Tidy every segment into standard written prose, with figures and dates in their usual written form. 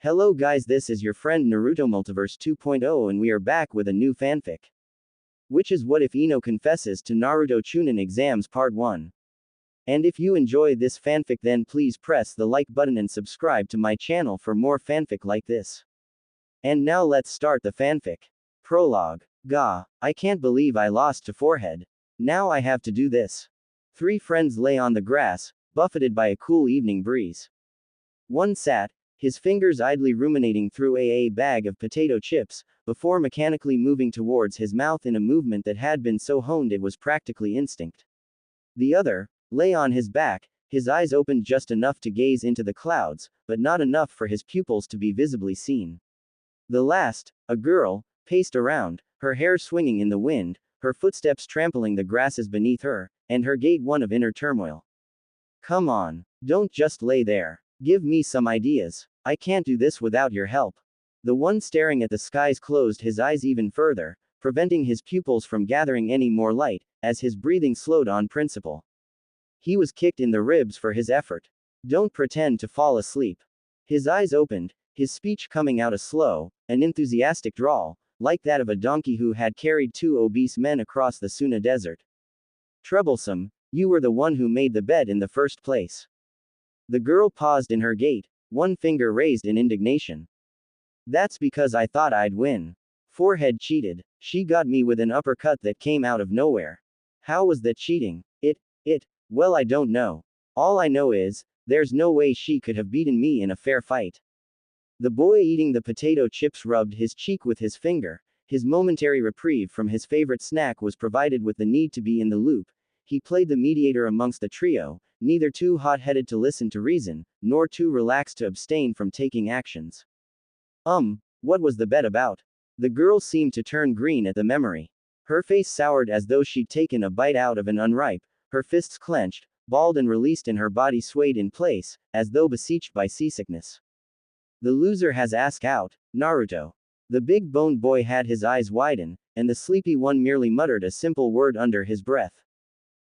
Hello guys, this is your friend Naruto Multiverse 2.0 and we are back with a new fanfic. Which is What If Ino Confesses to Naruto Chunin Exams Part 1. And if you enjoy this fanfic then please press the like button and subscribe to my channel for more fanfic like this. And now let's start the fanfic. Prologue. Gah, I can't believe I lost to Forehead. Now I have to do this. Three friends lay on the grass, buffeted by a cool evening breeze. One sat, his fingers idly ruminating through a bag of potato chips, before mechanically moving towards his mouth in a movement that had been so honed it was practically instinct. The other lay on his back, his eyes opened just enough to gaze into the clouds, but not enough for his pupils to be visibly seen. The last, a girl, paced around, her hair swinging in the wind, her footsteps trampling the grasses beneath her, and her gait one of inner turmoil. Come on, don't just lay there. Give me some ideas. I can't do this without your help. The one staring at the skies closed his eyes even further, preventing his pupils from gathering any more light, as his breathing slowed on principle. He was kicked in the ribs for his effort. Don't pretend to fall asleep. His eyes opened, his speech coming out a slow, an enthusiastic drawl, like that of a donkey who had carried two obese men across the Suna Desert. Troublesome, you were the one who made the bed in the first place. The girl paused in her gait, one finger raised in indignation. That's because I thought I'd win. Forehead cheated. She got me with an uppercut that came out of nowhere. How was that cheating? Well, I don't know. All I know is, there's no way she could have beaten me in a fair fight. The boy eating the potato chips rubbed his cheek with his finger. His momentary reprieve from his favorite snack was provided with the need to be in the loop. He played the mediator amongst the trio, neither too hot-headed to listen to reason, nor too relaxed to abstain from taking actions. What was the bet about? The girl seemed to turn green at the memory. Her face soured as though she'd taken a bite out of an unripe, her fists clenched, balled and released and her body swayed in place, as though beseeched by seasickness. The loser has asked out, Naruto. The big-boned boy had his eyes widen, and the sleepy one merely muttered a simple word under his breath.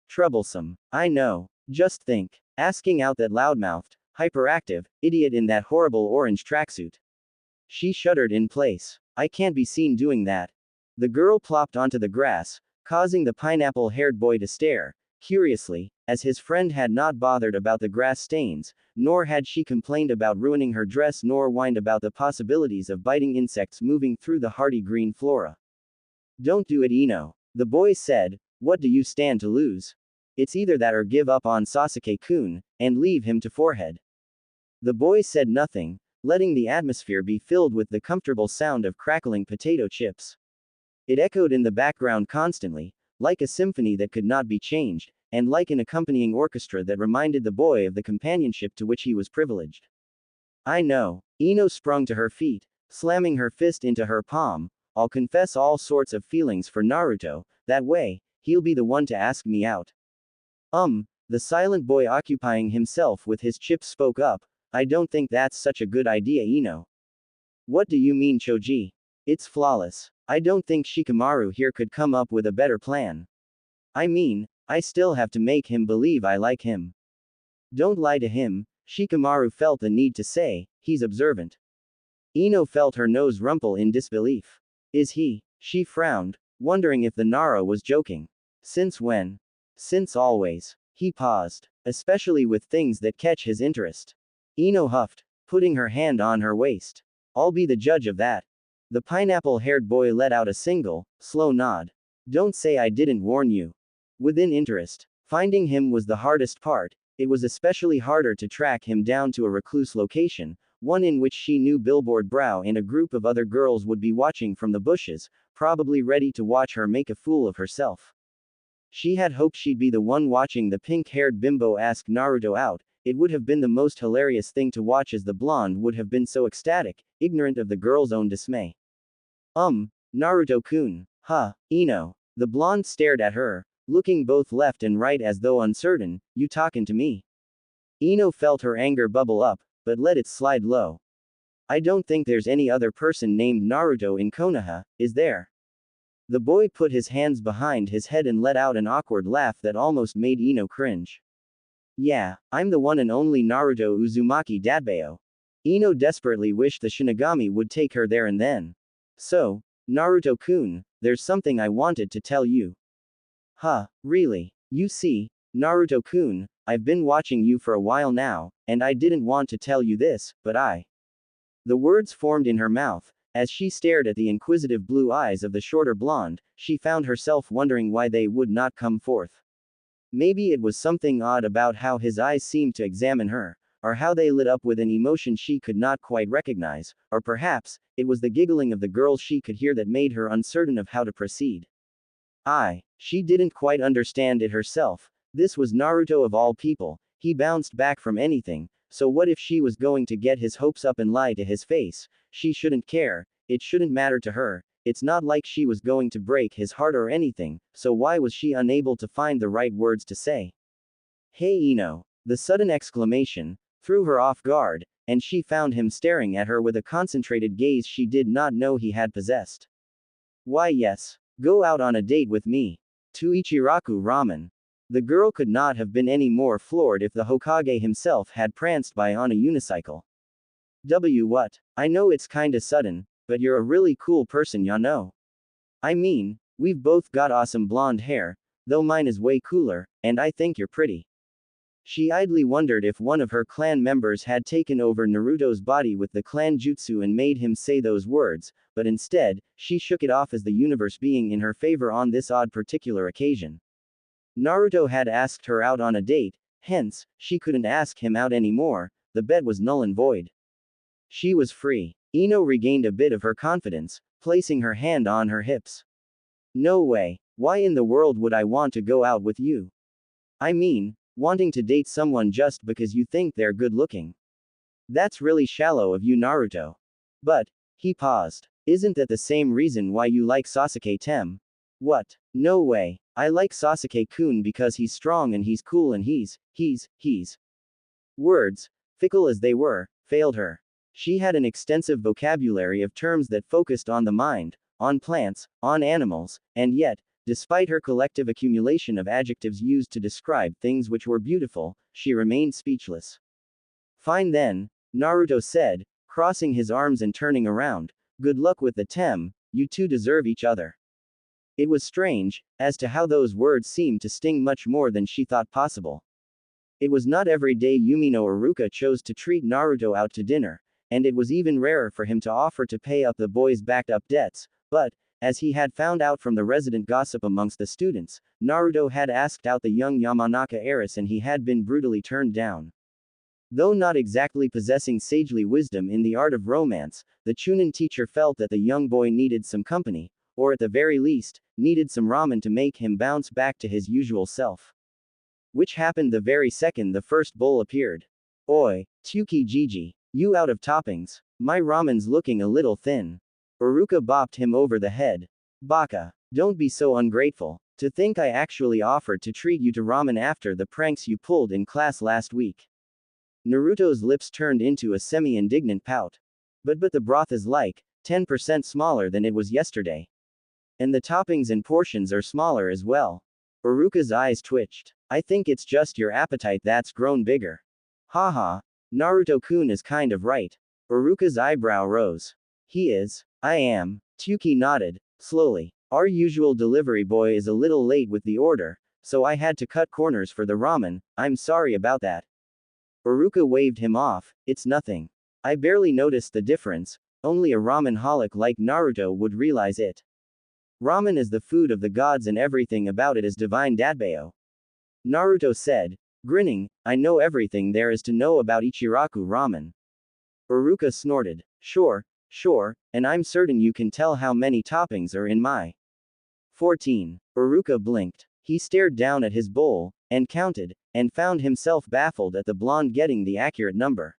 Troublesome. I know. Just think. Asking out that loudmouthed, hyperactive, idiot in that horrible orange tracksuit. She shuddered in place. I can't be seen doing that. The girl plopped onto the grass, causing the pineapple-haired boy to stare, curiously, as his friend had not bothered about the grass stains, nor had she complained about ruining her dress nor whined about the possibilities of biting insects moving through the hardy green flora. Don't do it, Ino. The boy said, what do you stand to lose? It's either that or give up on Sasuke-kun, and leave him to Forehead. The boy said nothing, letting the atmosphere be filled with the comfortable sound of crackling potato chips. It echoed in the background constantly, like a symphony that could not be changed, and like an accompanying orchestra that reminded the boy of the companionship to which he was privileged. I know. Ino sprung to her feet, slamming her fist into her palm. I'll confess all sorts of feelings for Naruto, that way, he'll be the one to ask me out. The silent boy occupying himself with his chips spoke up, I don't think that's such a good idea, Ino. What do you mean, Choji? It's flawless. I don't think Shikamaru here could come up with a better plan. I mean, I still have to make him believe I like him. Don't lie to him, Shikamaru felt the need to say, he's observant. Ino felt her nose rumple in disbelief. Is he? She frowned, wondering if the Nara was joking. Since when? Since always. He paused, especially with things that catch his interest. Ino huffed, putting her hand on her waist. I'll be the judge of that. The pineapple-haired boy let out a single, slow nod. Don't say I didn't warn you. Within interest. Finding him was the hardest part. It was especially harder to track him down to a recluse location, one in which she knew Billboard Brow and a group of other girls would be watching from the bushes, probably ready to watch her make a fool of herself. She had hoped she'd be the one watching the pink-haired bimbo ask Naruto out. It would have been the most hilarious thing to watch as the blonde would have been so ecstatic, ignorant of the girl's own dismay. Naruto-kun. Huh, Ino. The blonde stared at her, looking both left and right as though uncertain, you talkin' to me? Ino felt her anger bubble up, but let it slide low. I don't think there's any other person named Naruto in Konoha, is there? The boy put his hands behind his head and let out an awkward laugh that almost made Ino cringe. Yeah, I'm the one and only Naruto Uzumaki Dadbayo. Ino desperately wished the Shinigami would take her there and then. So, Naruto-kun, there's something I wanted to tell you. Huh, really? You see, Naruto-kun, I've been watching you for a while now, and I didn't want to tell you this, but I. The words formed in her mouth. As she stared at the inquisitive blue eyes of the shorter blonde, she found herself wondering why they would not come forth. Maybe it was something odd about how his eyes seemed to examine her, or how they lit up with an emotion she could not quite recognize, or perhaps, it was the giggling of the girl she could hear that made her uncertain of how to proceed. She didn't quite understand it herself. This was Naruto of all people, he bounced back from anything, so what if she was going to get his hopes up and lie to his face? She shouldn't care, it shouldn't matter to her, it's not like she was going to break his heart or anything, so why was she unable to find the right words to say? Hey Ino! The sudden exclamation threw her off guard, and she found him staring at her with a concentrated gaze she did not know he had possessed. Why yes. Go out on a date with me. To Ichiraku Ramen. The girl could not have been any more floored if the Hokage himself had pranced by on a unicycle. What? I know it's kinda sudden, but you're a really cool person, ya know. I mean, we've both got awesome blonde hair, though mine is way cooler, and I think you're pretty. She idly wondered if one of her clan members had taken over Naruto's body with the clan jutsu and made him say those words, but instead, she shook it off as the universe being in her favor on this odd particular occasion. Naruto had asked her out on a date, hence, she couldn't ask him out anymore, the bet was null and void. She was free. Ino regained a bit of her confidence, placing her hand on her hips. No way. Why in the world would I want to go out with you? I mean, wanting to date someone just because you think they're good looking. That's really shallow of you, Naruto. But, he paused. Isn't that the same reason why you like Sasuke-tem? What? No way. I like Sasuke-kun because he's strong and he's cool and he's. Words, fickle as they were, failed her. She had an extensive vocabulary of terms that focused on the mind, on plants, on animals, and yet, despite her collective accumulation of adjectives used to describe things which were beautiful, she remained speechless. Fine then, Naruto said, crossing his arms and turning around. Good luck with the tem, you two deserve each other. It was strange, as to how those words seemed to sting much more than she thought possible. It was not every day Yumi no Iruka chose to treat Naruto out to dinner, and it was even rarer for him to offer to pay up the boys' backed-up debts, but, as he had found out from the resident gossip amongst the students, Naruto had asked out the young Yamanaka heiress and he had been brutally turned down. Though not exactly possessing sagely wisdom in the art of romance, the Chunin teacher felt that the young boy needed some company, or at the very least, needed some ramen to make him bounce back to his usual self. Which happened the very second the first bowl appeared. Oi, Tsuki Gigi, you out of toppings? My ramen's looking a little thin. Iruka bopped him over the head. Baka, don't be so ungrateful. To think I actually offered to treat you to ramen after the pranks you pulled in class last week. Naruto's lips turned into a semi-indignant pout. But the broth is like 10% smaller than it was yesterday. And the toppings and portions are smaller as well. Iruka's eyes twitched. I think it's just your appetite that's grown bigger. Haha, Naruto-kun is kind of right. Iruka's eyebrow rose. He is. I am. Tsuki nodded, slowly. Our usual delivery boy is a little late with the order, so I had to cut corners for the ramen, I'm sorry about that. Iruka waved him off, it's nothing. I barely noticed the difference, only a ramen-holic like Naruto would realize it. Ramen is the food of the gods and everything about it is divine datbayo. Naruto said, grinning, I know everything there is to know about Ichiraku ramen. Iruka snorted. Sure, and I'm certain you can tell how many toppings are in my 14. Iruka blinked. He stared down at his bowl, and counted, and found himself baffled at the blonde getting the accurate number.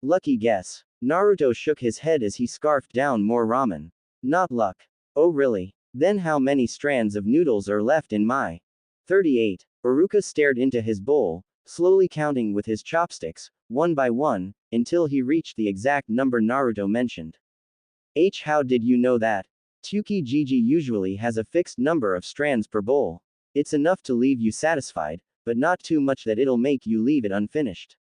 Lucky guess. Naruto shook his head as he scarfed down more ramen. Not luck. Oh really? Then how many strands of noodles are left in my 38? Iruka stared into his bowl, slowly counting with his chopsticks, one by one, until he reached the exact number Naruto mentioned. How did you know that? Tsuki Gigi usually has a fixed number of strands per bowl. It's enough to leave you satisfied, but not too much that it'll make you leave it unfinished.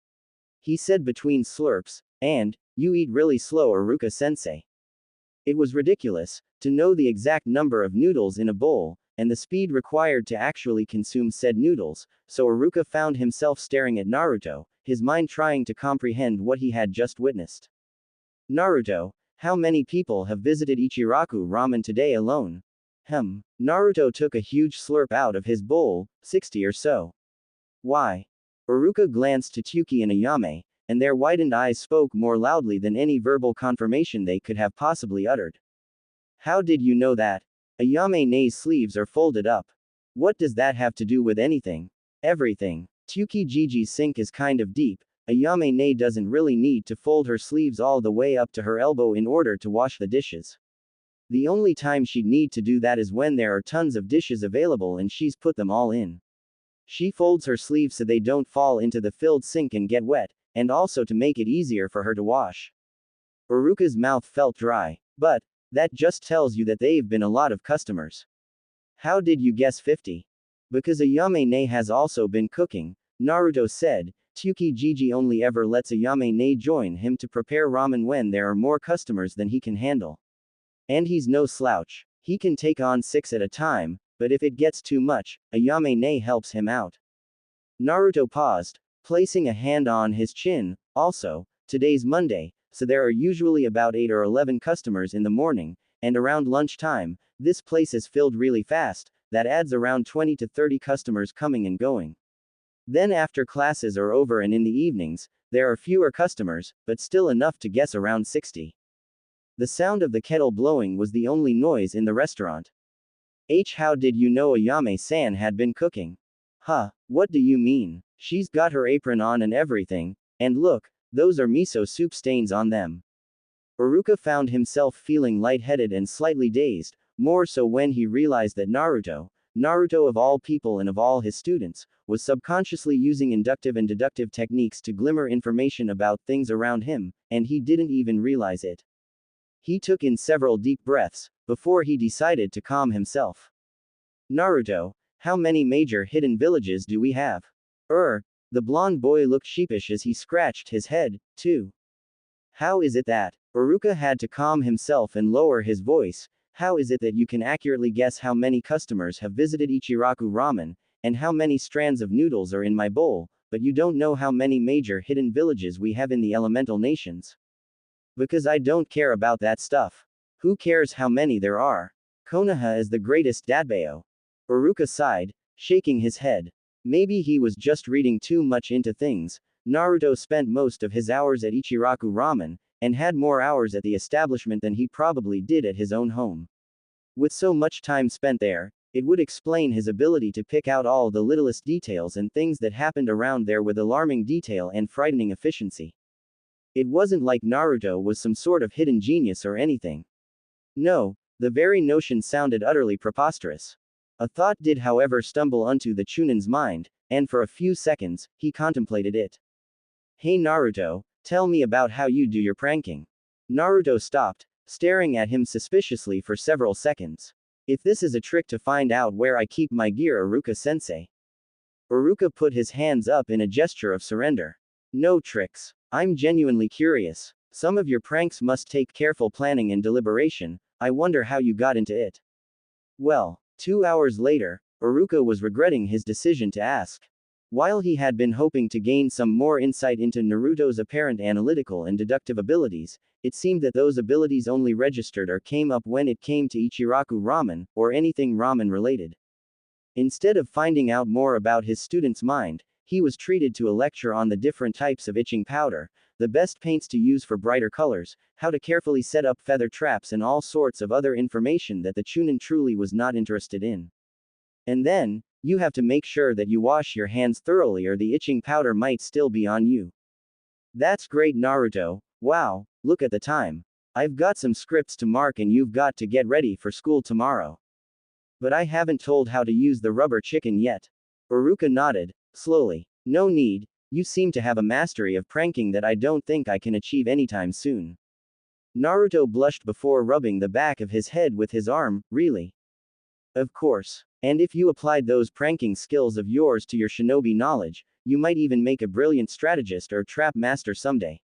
He said between slurps, And, you eat really slow, Iruka-sensei. It was ridiculous to know the exact number of noodles in a bowl, and the speed required to actually consume said noodles, so Iruka found himself staring at Naruto, his mind trying to comprehend what he had just witnessed. Naruto, how many people have visited Ichiraku Ramen today alone? Naruto took a huge slurp out of his bowl, 60 or so. Why? Iruka glanced to Tsuki and Ayame, and their widened eyes spoke more loudly than any verbal confirmation they could have possibly uttered. How did you know that? Ayame-ne's sleeves are folded up. What does that have to do with anything? Everything. Tsuki-Gigi's sink is kind of deep. Ayame-ne doesn't really need to fold her sleeves all the way up to her elbow in order to wash the dishes. The only time she'd need to do that is when there are tons of dishes available and she's put them all in. She folds her sleeves so they don't fall into the filled sink and get wet, and also to make it easier for her to wash. Iruka's mouth felt dry. But, that just tells you that they've been a lot of customers. How did you guess 50? Because Ayame-ne has also been cooking, Naruto said. Tsuki-Gigi only ever lets Ayame-ne join him to prepare ramen when there are more customers than he can handle. And he's no slouch. He can take on 6 at a time, but if it gets too much, Ayame-ne helps him out. Naruto paused, placing a hand on his chin. Also, today's Monday, so there are usually about 8 or 11 customers in the morning, and around lunchtime, this place is filled really fast. That adds around 20 to 30 customers coming and going. Then after classes are over and in the evenings, there are fewer customers, but still enough to guess around 60. The sound of the kettle blowing was the only noise in the restaurant. How did you know Ayame-san had been cooking? What do you mean? She's got her apron on and everything, and look, those are miso soup stains on them. Iruka found himself feeling lightheaded and slightly dazed, more so when he realized that Naruto of all people and of all his students, was subconsciously using inductive and deductive techniques to glimmer information about things around him, and he didn't even realize it. He took in several deep breaths, before he decided to calm himself. Naruto, how many major hidden villages do we have? The blonde boy looked sheepish as he scratched his head, too. How is it that? Iruka had to calm himself and lower his voice. How is it that you can accurately guess how many customers have visited Ichiraku Ramen, and how many strands of noodles are in my bowl, but you don't know how many major hidden villages we have in the elemental nations? Because I don't care about that stuff. Who cares how many there are? Konoha is the greatest Dadbao. Iruka sighed, shaking his head. Maybe he was just reading too much into things. Naruto spent most of his hours at Ichiraku Ramen, and had more hours at the establishment than he probably did at his own home. With so much time spent there, it would explain his ability to pick out all the littlest details and things that happened around there with alarming detail and frightening efficiency. It wasn't like Naruto was some sort of hidden genius or anything. No, the very notion sounded utterly preposterous. A thought did however stumble onto the Chunin's mind, and for a few seconds, he contemplated it. Hey Naruto, tell me about how you do your pranking. Naruto stopped, staring at him suspiciously for several seconds. If this is a trick to find out where I keep my gear, Iruka-sensei. Iruka put his hands up in a gesture of surrender. No tricks. I'm genuinely curious. Some of your pranks must take careful planning and deliberation. I wonder how you got into it. Well, 2 hours later, Iruka was regretting his decision to ask. While he had been hoping to gain some more insight into Naruto's apparent analytical and deductive abilities, it seemed that those abilities only registered or came up when it came to Ichiraku Ramen, or anything ramen related. Instead of finding out more about his student's mind, he was treated to a lecture on the different types of itching powder, the best paints to use for brighter colors, how to carefully set up feather traps, and all sorts of other information that the Chunin truly was not interested in. And then, you have to make sure that you wash your hands thoroughly or the itching powder might still be on you. That's great, Naruto. Wow, look at the time. I've got some scripts to mark and you've got to get ready for school tomorrow. But I haven't told how to use the rubber chicken yet. Iruka nodded, slowly. No need, you seem to have a mastery of pranking that I don't think I can achieve anytime soon. Naruto blushed before rubbing the back of his head with his arm. Really? Of course. And if you applied those pranking skills of yours to your shinobi knowledge, you might even make a brilliant strategist or trap master someday.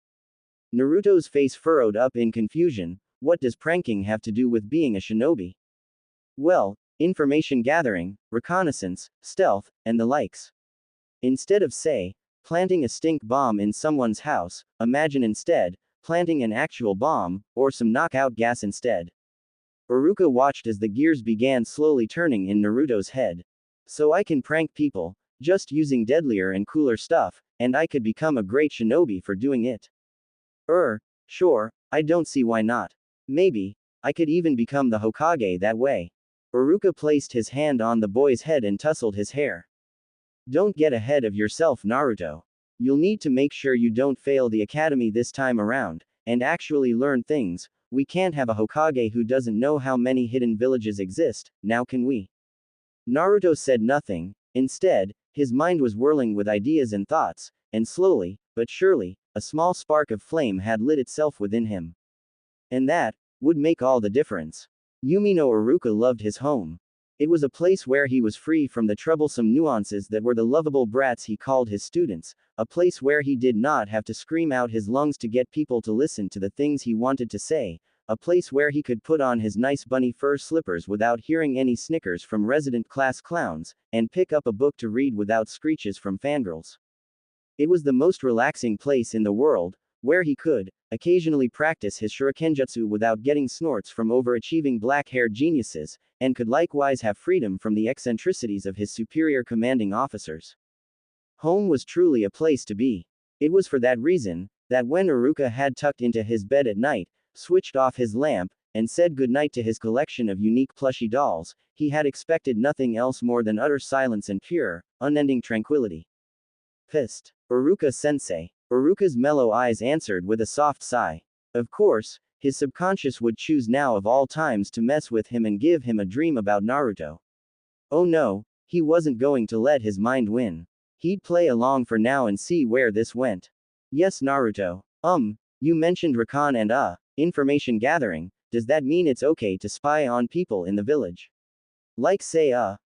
Naruto's face furrowed up in confusion. What does pranking have to do with being a shinobi? Well, information gathering, reconnaissance, stealth, and the likes. Instead of, say, planting a stink bomb in someone's house, imagine instead, planting an actual bomb, or some knockout gas instead. Iruka watched as the gears began slowly turning in Naruto's head. So I can prank people, just using deadlier and cooler stuff, and I could become a great shinobi for doing it. Sure, I don't see why not. Maybe, I could even become the Hokage that way. Iruka placed his hand on the boy's head and tousled his hair. Don't get ahead of yourself, Naruto. You'll need to make sure you don't fail the academy this time around, and actually learn things. We can't have a Hokage who doesn't know how many hidden villages exist, now can we? Naruto said nothing. Instead, his mind was whirling with ideas and thoughts, and slowly, but surely, a small spark of flame had lit itself within him. And that would make all the difference. Yumino Iruka loved his home. It was a place where he was free from the troublesome nuances that were the lovable brats he called his students, a place where he did not have to scream out his lungs to get people to listen to the things he wanted to say, a place where he could put on his nice bunny fur slippers without hearing any snickers from resident class clowns, and pick up a book to read without screeches from fangirls. It was the most relaxing place in the world, where he could occasionally practice his shurikenjutsu without getting snorts from overachieving black-haired geniuses, and could likewise have freedom from the eccentricities of his superior commanding officers. Home was truly a place to be. It was for that reason that when Iruka had tucked into his bed at night, switched off his lamp, and said goodnight to his collection of unique plushy dolls, he had expected nothing else more than utter silence and pure, unending tranquility. Pissed. Iruka-sensei. Iruka's mellow eyes answered with a soft sigh. Of course, his subconscious would choose now of all times to mess with him and give him a dream about Naruto. Oh no, he wasn't going to let his mind win. He'd play along for now and see where this went. Yes, Naruto. You mentioned recon and information gathering. Does that mean it's okay to spy on people in the village? Like say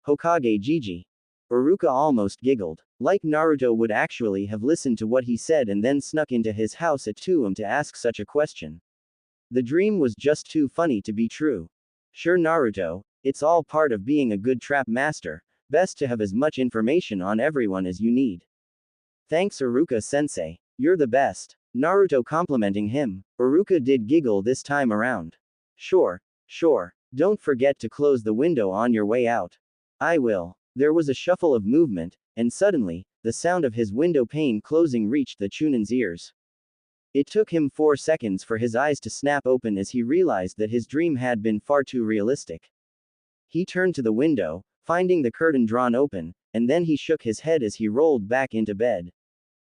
Hokage Gigi. Iruka almost giggled. Like Naruto would actually have listened to what he said and then snuck into his house at 2 AM to ask such a question. The dream was just too funny to be true. Sure, Naruto, it's all part of being a good trap master, best to have as much information on everyone as you need. Thanks, Iruka-sensei. You're the best. Naruto complimenting him. Iruka did giggle this time around. Sure. Don't forget to close the window on your way out. I will. There was a shuffle of movement, and suddenly, the sound of his window pane closing reached the Chunin's ears. It took him 4 seconds for his eyes to snap open as he realized that his dream had been far too realistic. He turned to the window, finding the curtain drawn open, and then he shook his head as he rolled back into bed.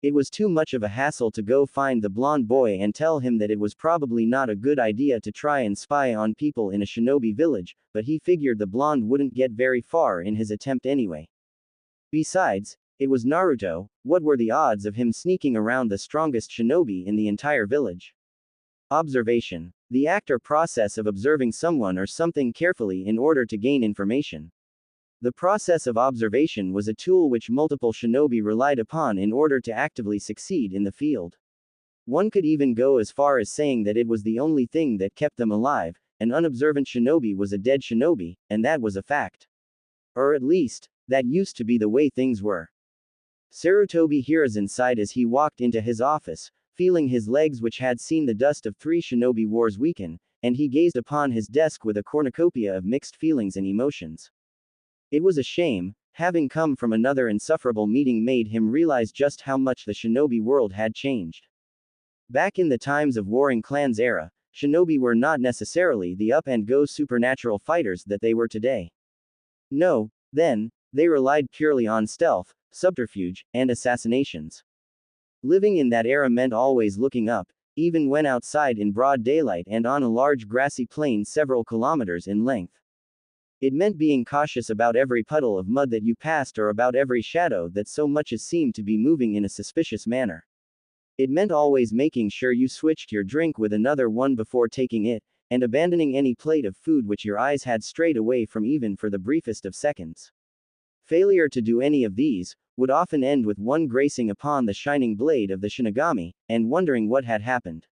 It was too much of a hassle to go find the blonde boy and tell him that it was probably not a good idea to try and spy on people in a shinobi village, but he figured the blonde wouldn't get very far in his attempt anyway. Besides, it was Naruto. What were the odds of him sneaking around the strongest shinobi in the entire village? Observation. The act or process of observing someone or something carefully in order to gain information. The process of observation was a tool which multiple shinobi relied upon in order to actively succeed in the field. One could even go as far as saying that it was the only thing that kept them alive. An unobservant shinobi was a dead shinobi, and that was a fact. Or at least, that used to be the way things were. Sarutobi Hiruzen sighed as he walked into his office, feeling his legs which had seen the dust of 3 shinobi wars weaken, and he gazed upon his desk with a cornucopia of mixed feelings and emotions. It was a shame, having come from another insufferable meeting made him realize just how much the shinobi world had changed. Back in the times of warring clans era, shinobi were not necessarily the up-and-go supernatural fighters that they were today. No, then, they relied purely on stealth, subterfuge, and assassinations. Living in that era meant always looking up, even when outside in broad daylight and on a large grassy plain several kilometers in length. It meant being cautious about every puddle of mud that you passed or about every shadow that so much as seemed to be moving in a suspicious manner. It meant always making sure you switched your drink with another one before taking it, and abandoning any plate of food which your eyes had strayed away from even for the briefest of seconds. Failure to do any of these would often end with one gracing upon the shining blade of the Shinigami, and wondering what had happened.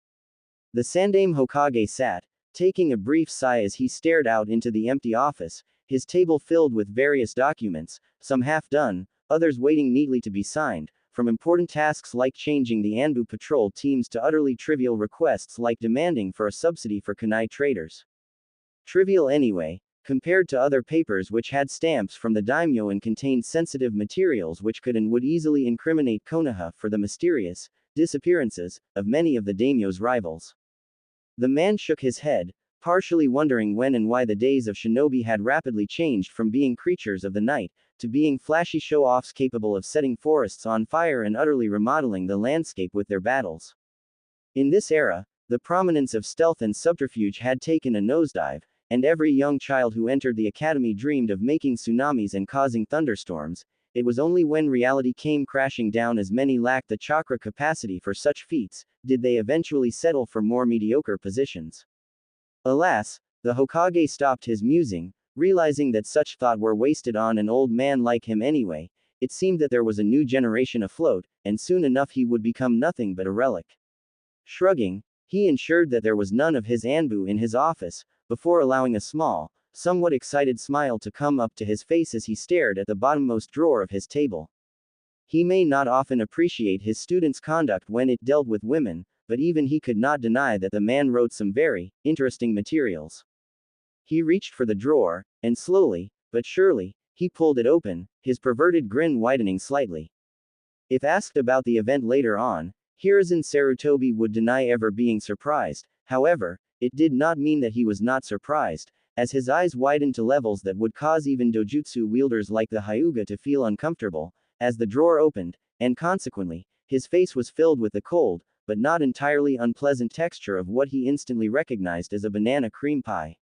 The Sandaime Hokage sat, taking a brief sigh as he stared out into the empty office, his table filled with various documents, some half done, others waiting neatly to be signed, from important tasks like changing the Anbu patrol teams to utterly trivial requests like demanding for a subsidy for kunai traders. Trivial anyway, compared to other papers which had stamps from the daimyo and contained sensitive materials which could and would easily incriminate Konoha for the mysterious disappearances of many of the daimyo's rivals. The man shook his head, partially wondering when and why the days of shinobi had rapidly changed from being creatures of the night to being flashy show-offs capable of setting forests on fire and utterly remodeling the landscape with their battles. In this era, the prominence of stealth and subterfuge had taken a nosedive, and every young child who entered the academy dreamed of making tsunamis and causing thunderstorms. It was only when reality came crashing down, as many lacked the chakra capacity for such feats, did they eventually settle for more mediocre positions. Alas, the Hokage stopped his musing, realizing that such thought were wasted on an old man like him anyway. It seemed that there was a new generation afloat, and soon enough he would become nothing but a relic. Shrugging, he ensured that there was none of his Anbu in his office, before allowing a small, somewhat excited smile to come up to his face as he stared at the bottommost drawer of his table. He may not often appreciate his students' conduct when it dealt with women, but even he could not deny that the man wrote some very interesting materials. He reached for the drawer, and slowly, but surely, he pulled it open, his perverted grin widening slightly. If asked about the event later on, Hiruzen Sarutobi would deny ever being surprised. However, it did not mean that he was not surprised, as his eyes widened to levels that would cause even dojutsu wielders like the Hyuga to feel uncomfortable, as the drawer opened, and consequently, his face was filled with the cold, but not entirely unpleasant texture of what he instantly recognized as a banana cream pie.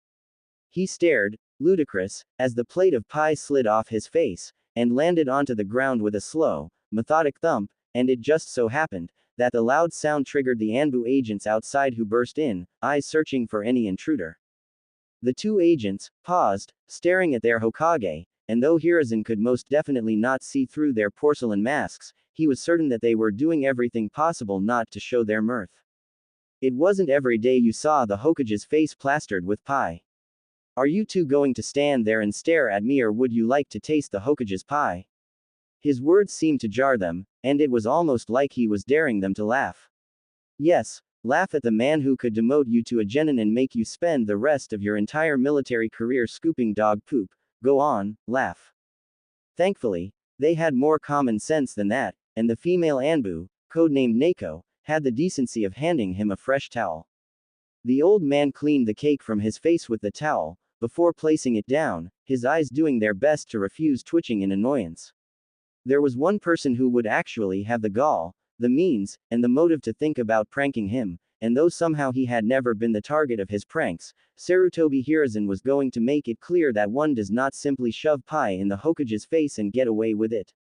He stared, ludicrous, as the plate of pie slid off his face, and landed onto the ground with a slow, methodic thump, and it just so happened that the loud sound triggered the Anbu agents outside, who burst in, eyes searching for any intruder. The two agents paused, staring at their Hokage, and though Hiruzen could most definitely not see through their porcelain masks, he was certain that they were doing everything possible not to show their mirth. It wasn't every day you saw the Hokage's face plastered with pie. "Are you two going to stand there and stare at me, or would you like to taste the Hokage's pie?" His words seemed to jar them, and it was almost like he was daring them to laugh. "Yes, laugh at the man who could demote you to a genin and make you spend the rest of your entire military career scooping dog poop. Go on, laugh." Thankfully, they had more common sense than that, and the female Anbu, codenamed Neko, had the decency of handing him a fresh towel. The old man cleaned the cake from his face with the towel, before placing it down, his eyes doing their best to refuse twitching in annoyance. There was one person who would actually have the gall, the means, and the motive to think about pranking him, and though somehow he had never been the target of his pranks, Sarutobi Hiruzen was going to make it clear that one does not simply shove pie in the Hokage's face and get away with it.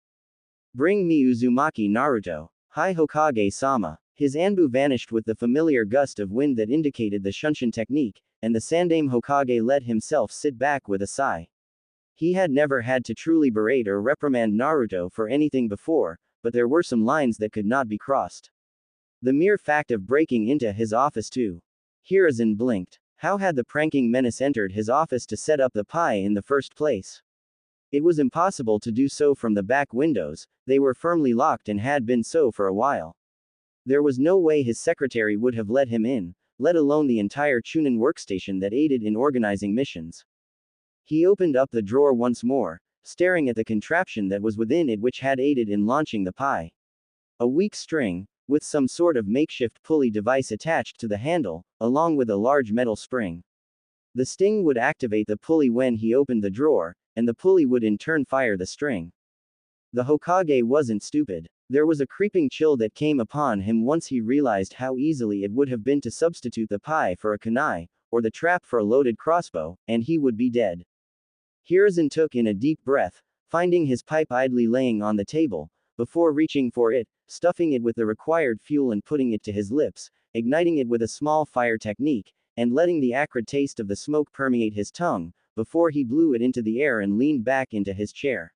"Bring me Uzumaki Naruto. Hi Hokage-sama." His Anbu vanished with the familiar gust of wind that indicated the Shunshin technique, and the Sandaime Hokage let himself sit back with a sigh. He had never had to truly berate or reprimand Naruto for anything before, but there were some lines that could not be crossed. The mere fact of breaking into his office too. Hiruzen blinked. How had the pranking menace entered his office to set up the pie in the first place? It was impossible to do so from the back windows, they were firmly locked and had been so for a while. There was no way his secretary would have let him in, let alone the entire Chunin workstation that aided in organizing missions. He opened up the drawer once more, staring at the contraption that was within it which had aided in launching the pie. A weak string, with some sort of makeshift pulley device attached to the handle, along with a large metal spring. The sting would activate the pulley when he opened the drawer, and the pulley would in turn fire the string. The Hokage wasn't stupid. There was a creeping chill that came upon him once he realized how easily it would have been to substitute the pie for a kunai, or the trap for a loaded crossbow, and he would be dead. Hiruzen took in a deep breath, finding his pipe idly laying on the table, before reaching for it, stuffing it with the required fuel and putting it to his lips, igniting it with a small fire technique, and letting the acrid taste of the smoke permeate his tongue, before he blew it into the air and leaned back into his chair.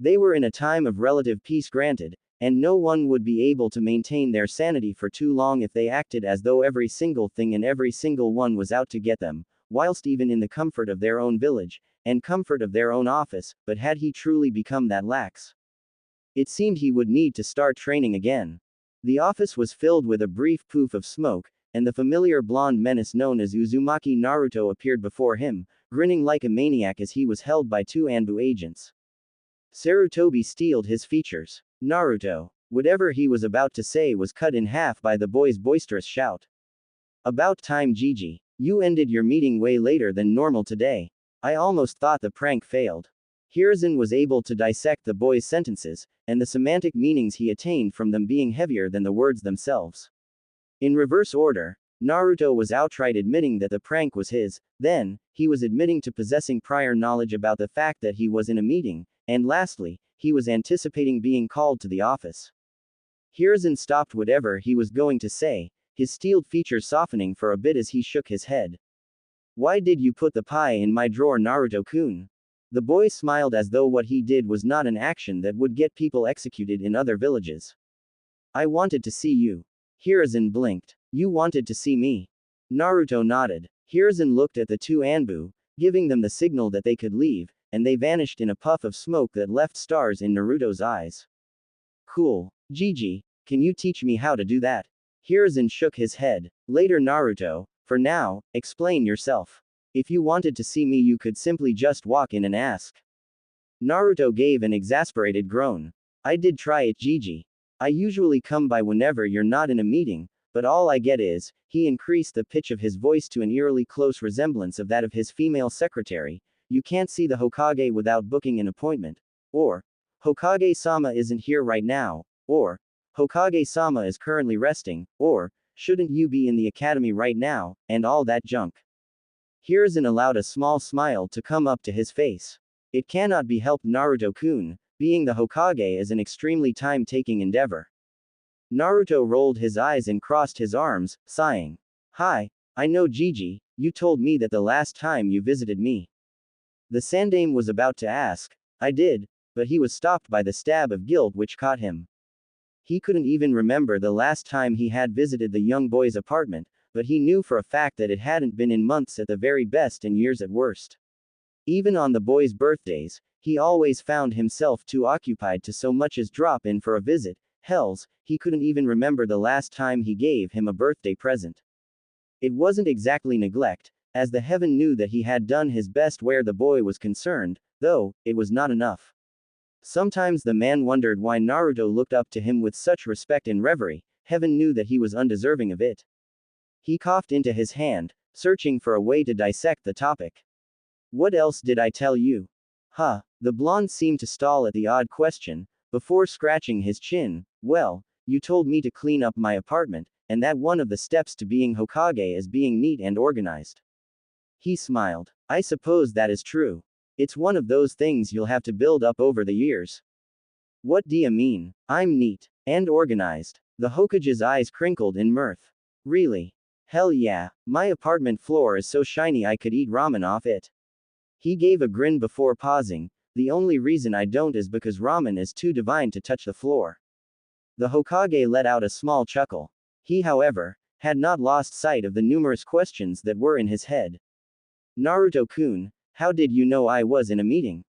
They were in a time of relative peace granted, and no one would be able to maintain their sanity for too long if they acted as though every single thing and every single one was out to get them, whilst even in the comfort of their own village, and comfort of their own office, but had he truly become that lax? It seemed he would need to start training again. The office was filled with a brief poof of smoke, and the familiar blonde menace known as Uzumaki Naruto appeared before him, grinning like a maniac as he was held by two Anbu agents. Sarutobi steeled his features. Naruto. Whatever he was about to say was cut in half by the boy's boisterous shout. About time, Gigi. You ended your meeting way later than normal today. I almost thought the prank failed. Hiruzen was able to dissect the boy's sentences, and the semantic meanings he attained from them being heavier than the words themselves. In reverse order, Naruto was outright admitting that the prank was his, then, he was admitting to possessing prior knowledge about the fact that he was in a meeting, and lastly, he was anticipating being called to the office. Hiruzen stopped whatever he was going to say, his steeled features softening for a bit as he shook his head. Why did you put the pie in my drawer, Naruto-kun? The boy smiled as though what he did was not an action that would get people executed in other villages. I wanted to see you. Hiruzen blinked. You wanted to see me? Naruto nodded. Hiruzen looked at the two Anbu, giving them the signal that they could leave, and they vanished in a puff of smoke that left stars in Naruto's eyes. Cool. Gigi, can you teach me how to do that? Hiruzen shook his head. Later, Naruto. For now, explain yourself. If you wanted to see me, you could simply just walk in and ask. Naruto gave an exasperated groan. I did try it, Gigi. I usually come by whenever you're not in a meeting, but all I get is, he increased the pitch of his voice to an eerily close resemblance of that of his female secretary, you can't see the Hokage without booking an appointment. Or, Hokage-sama isn't here right now. Or, Hokage-sama is currently resting. Or, shouldn't you be in the academy right now, and all that junk. Hiruzen allowed a small smile to come up to his face. It cannot be helped, Naruto-kun, being the Hokage is an extremely time-taking endeavor. Naruto rolled his eyes and crossed his arms, sighing. Hi, I know Gigi, you told me that the last time you visited me. The Sandame was about to ask, I did, but he was stopped by the stab of guilt which caught him. He couldn't even remember the last time he had visited the young boy's apartment, but he knew for a fact that it hadn't been in months at the very best and years at worst. Even on the boy's birthdays, he always found himself too occupied to so much as drop in for a visit. Hells, he couldn't even remember the last time he gave him a birthday present. It wasn't exactly neglect, as the heaven knew that he had done his best where the boy was concerned, though, it was not enough. Sometimes the man wondered why Naruto looked up to him with such respect and reverie. Heaven knew that he was undeserving of it. He coughed into his hand, searching for a way to dissect the topic. What else did I tell you? Huh, the blonde seemed to stall at the odd question, before scratching his chin. Well, you told me to clean up my apartment, and that one of the steps to being Hokage is being neat and organized. He smiled. I suppose that is true. It's one of those things you'll have to build up over the years. What do you mean? I'm neat and organized. The Hokage's eyes crinkled in mirth. Really? Hell yeah, my apartment floor is so shiny I could eat ramen off it. He gave a grin before pausing. The only reason I don't is because ramen is too divine to touch the floor. The Hokage let out a small chuckle. He, however, had not lost sight of the numerous questions that were in his head. Naruto-kun, how did you know I was in a meeting?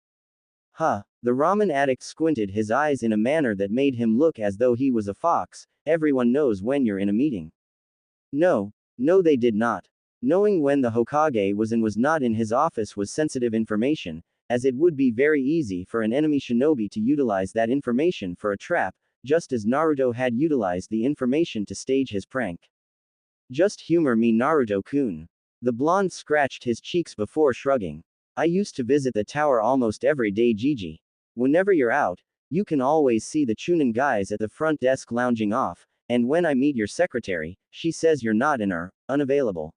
Huh, the ramen addict squinted his eyes in a manner that made him look as though he was a fox. Everyone knows when you're in a meeting. No, they did not. Knowing when the Hokage was and was not in his office was sensitive information, as it would be very easy for an enemy shinobi to utilize that information for a trap, just as Naruto had utilized the information to stage his prank. Just humor me, Naruto-kun. The blonde scratched his cheeks before shrugging. I used to visit the tower almost every day, Gigi. Whenever you're out, you can always see the Chunin guys at the front desk lounging off, and when I meet your secretary, she says you're not in or unavailable.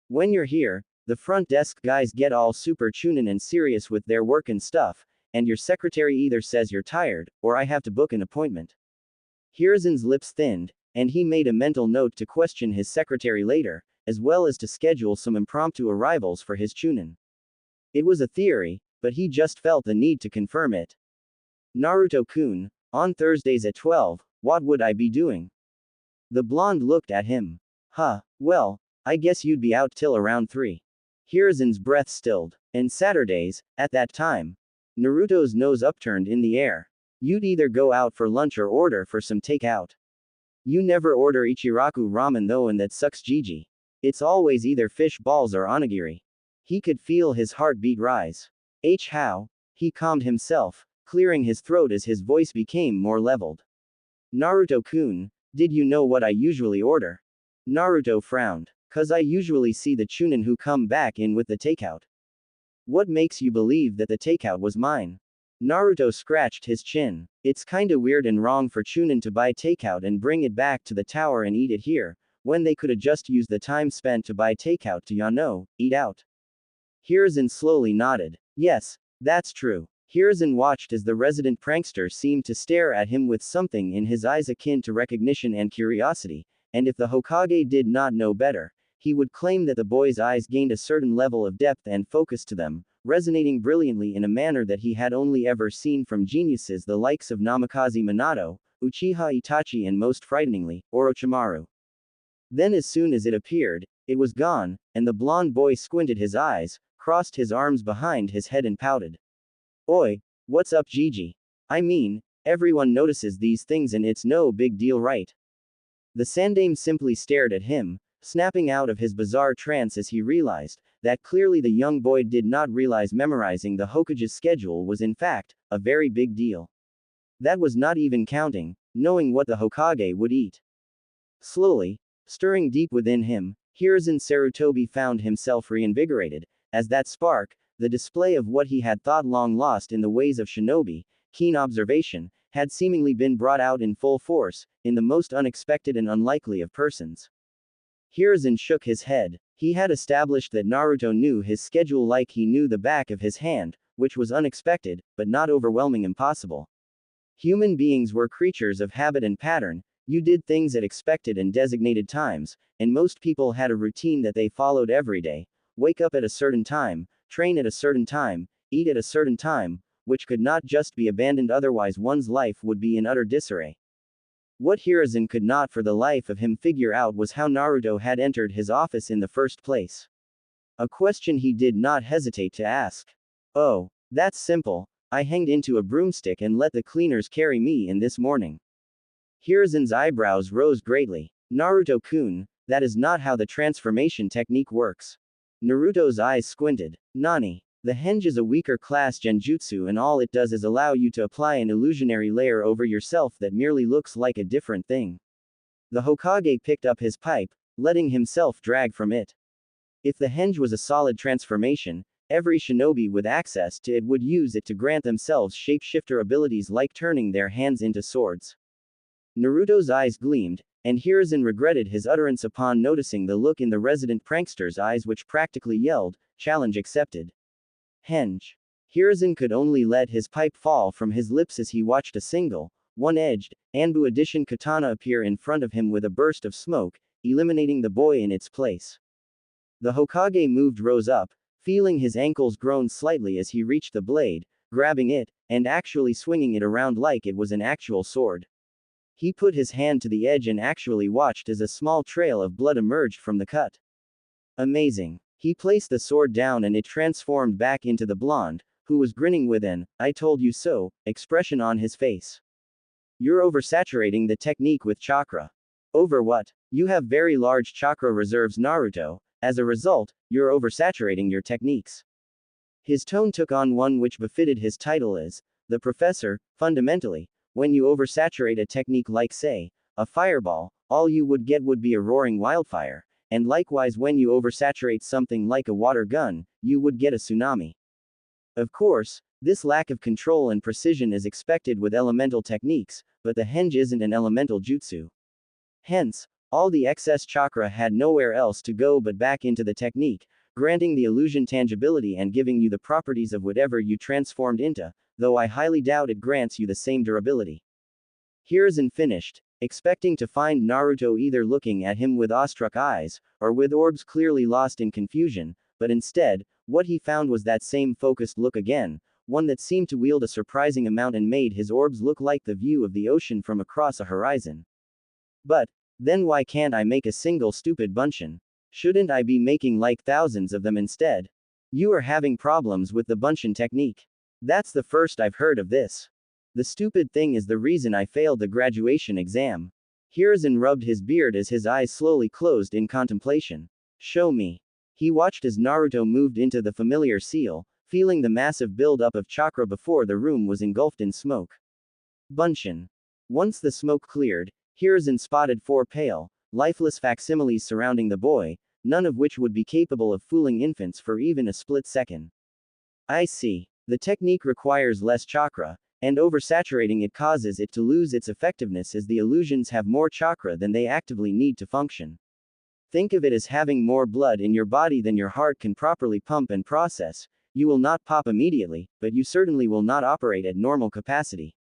When you're here, the front desk guys get all super Chunin and serious with their work and stuff, and your secretary either says you're tired, or I have to book an appointment. Hiruzen's lips thinned, and he made a mental note to question his secretary later, as well as to schedule some impromptu arrivals for his Chunin. It was a theory, but he just felt the need to confirm it. Naruto-kun, on Thursdays at 12, what would I be doing? The blonde looked at him. Huh, well, I guess you'd be out till around 3. Hiruzen's breath stilled. And Saturdays, at that time. Naruto's nose upturned in the air. You'd either go out for lunch or order for some takeout. You never order Ichiraku ramen though, and that sucks, Gigi. It's always either fish balls or onigiri. He could feel his heartbeat rise. How? He calmed himself, clearing his throat as his voice became more leveled. Naruto-kun, did you know what I usually order? Naruto frowned. 'Cause I usually see the Chunin who come back in with the takeout. What makes you believe that the takeout was mine? Naruto scratched his chin. It's kinda weird and wrong for Chunin to buy takeout and bring it back to the tower and eat it here, when they coulda just used the time spent to buy takeout to, eat out. Hiruzen slowly nodded. Yes, that's true. Hiruzen watched as the resident prankster seemed to stare at him with something in his eyes akin to recognition and curiosity, and if the Hokage did not know better, he would claim that the boy's eyes gained a certain level of depth and focus to them, resonating brilliantly in a manner that he had only ever seen from geniuses the likes of Namikaze Minato, Uchiha Itachi, and most frighteningly, Orochimaru. Then as soon as it appeared, it was gone, and the blonde boy squinted his eyes, crossed his arms behind his head and pouted. Oi, what's up, Gigi? I mean, everyone notices these things and it's no big deal, right? The Sandame simply stared at him, snapping out of his bizarre trance as he realized that clearly the young boy did not realize memorizing the Hokage's schedule was in fact a very big deal. That was not even counting knowing what the Hokage would eat. Slowly, stirring deep within him, Hiruzen Sarutobi found himself reinvigorated, as that spark, the display of what he had thought long lost in the ways of shinobi, keen observation, had seemingly been brought out in full force, in the most unexpected and unlikely of persons. Hiruzen shook his head. He had established that Naruto knew his schedule like he knew the back of his hand, which was unexpected, but not overwhelming impossible. Human beings were creatures of habit and pattern. You did things at expected and designated times, and most people had a routine that they followed every day. Wake up at a certain time, train at a certain time, eat at a certain time, which could not just be abandoned, otherwise one's life would be in utter disarray. What Hiruzen could not for the life of him figure out was how Naruto had entered his office in the first place. A question he did not hesitate to ask. Oh, that's simple. I hanged into a broomstick and let the cleaners carry me in this morning. Hiruzen's eyebrows rose greatly. Naruto-kun, that is not how the transformation technique works. Naruto's eyes squinted. Nani? The henge is a weaker class genjutsu and all it does is allow you to apply an illusionary layer over yourself that merely looks like a different thing. The Hokage picked up his pipe, letting himself drag from it. If the henge was a solid transformation, every shinobi with access to it would use it to grant themselves shapeshifter abilities like turning their hands into swords. Naruto's eyes gleamed, and Hiruzen regretted his utterance upon noticing the look in the resident prankster's eyes which practically yelled, "Challenge accepted." Henge. Hiruzen could only let his pipe fall from his lips as he watched a single, one-edged, Anbu edition katana appear in front of him with a burst of smoke, eliminating the boy in its place. The Hokage rose up, feeling his ankles groan slightly as he reached the blade, grabbing it, and actually swinging it around like it was an actual sword. He put his hand to the edge and actually watched as a small trail of blood emerged from the cut. Amazing. He placed the sword down and it transformed back into the blonde, who was grinning with an "I told you so" expression on his face. You're oversaturating the technique with chakra. Over what? You have very large chakra reserves, Naruto. As a result, you're oversaturating your techniques. His tone took on one which befitted his title as the professor. Fundamentally, when you oversaturate a technique like, say, a fireball, all you would get would be a roaring wildfire. And likewise, when you oversaturate something like a water gun, you would get a tsunami. Of course, this lack of control and precision is expected with elemental techniques, but the henge isn't an elemental jutsu. Hence, all the excess chakra had nowhere else to go but back into the technique, granting the illusion tangibility and giving you the properties of whatever you transformed into, though I highly doubt it grants you the same durability. Hiruzen finished, expecting to find Naruto either looking at him with awestruck eyes, or with orbs clearly lost in confusion, but instead, what he found was that same focused look again, one that seemed to wield a surprising amount and made his orbs look like the view of the ocean from across a horizon. But, then why can't I make a single stupid bunshin? Shouldn't I be making like thousands of them instead? You are having problems with the bunshin technique. That's the first I've heard of this. The stupid thing is the reason I failed the graduation exam. Hiruzen rubbed his beard as his eyes slowly closed in contemplation. Show me. He watched as Naruto moved into the familiar seal, feeling the massive build-up of chakra before the room was engulfed in smoke. Bunshin. Once the smoke cleared, Hiruzen spotted 4 pale, lifeless facsimiles surrounding the boy, none of which would be capable of fooling infants for even a split second. I see. The technique requires less chakra, and oversaturating it causes it to lose its effectiveness as the illusions have more chakra than they actively need to function. Think of it as having more blood in your body than your heart can properly pump and process. You will not pop immediately, but you certainly will not operate at normal capacity.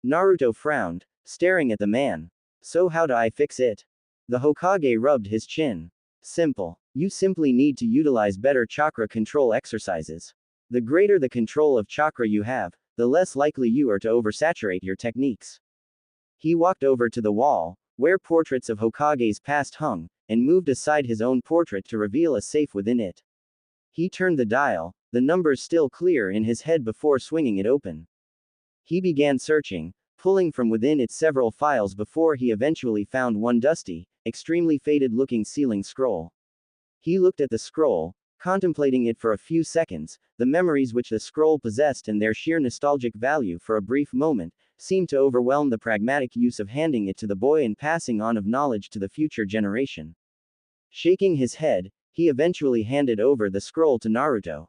Naruto frowned, staring at the man. So how do I fix it? The Hokage rubbed his chin. Simple. You simply need to utilize better chakra control exercises. The greater the control of chakra you have, the less likely you are to oversaturate your techniques. He walked over to the wall, where portraits of Hokage's past hung, and moved aside his own portrait to reveal a safe within it. He turned the dial, the numbers still clear in his head before swinging it open. He began searching, pulling from within it several files before he eventually found one dusty, extremely faded-looking sealing scroll. He looked at the scroll, contemplating it for a few seconds. The memories which the scroll possessed and their sheer nostalgic value for a brief moment seemed to overwhelm the pragmatic use of handing it to the boy and passing on of knowledge to the future generation. Shaking his head, he eventually handed over the scroll to Naruto.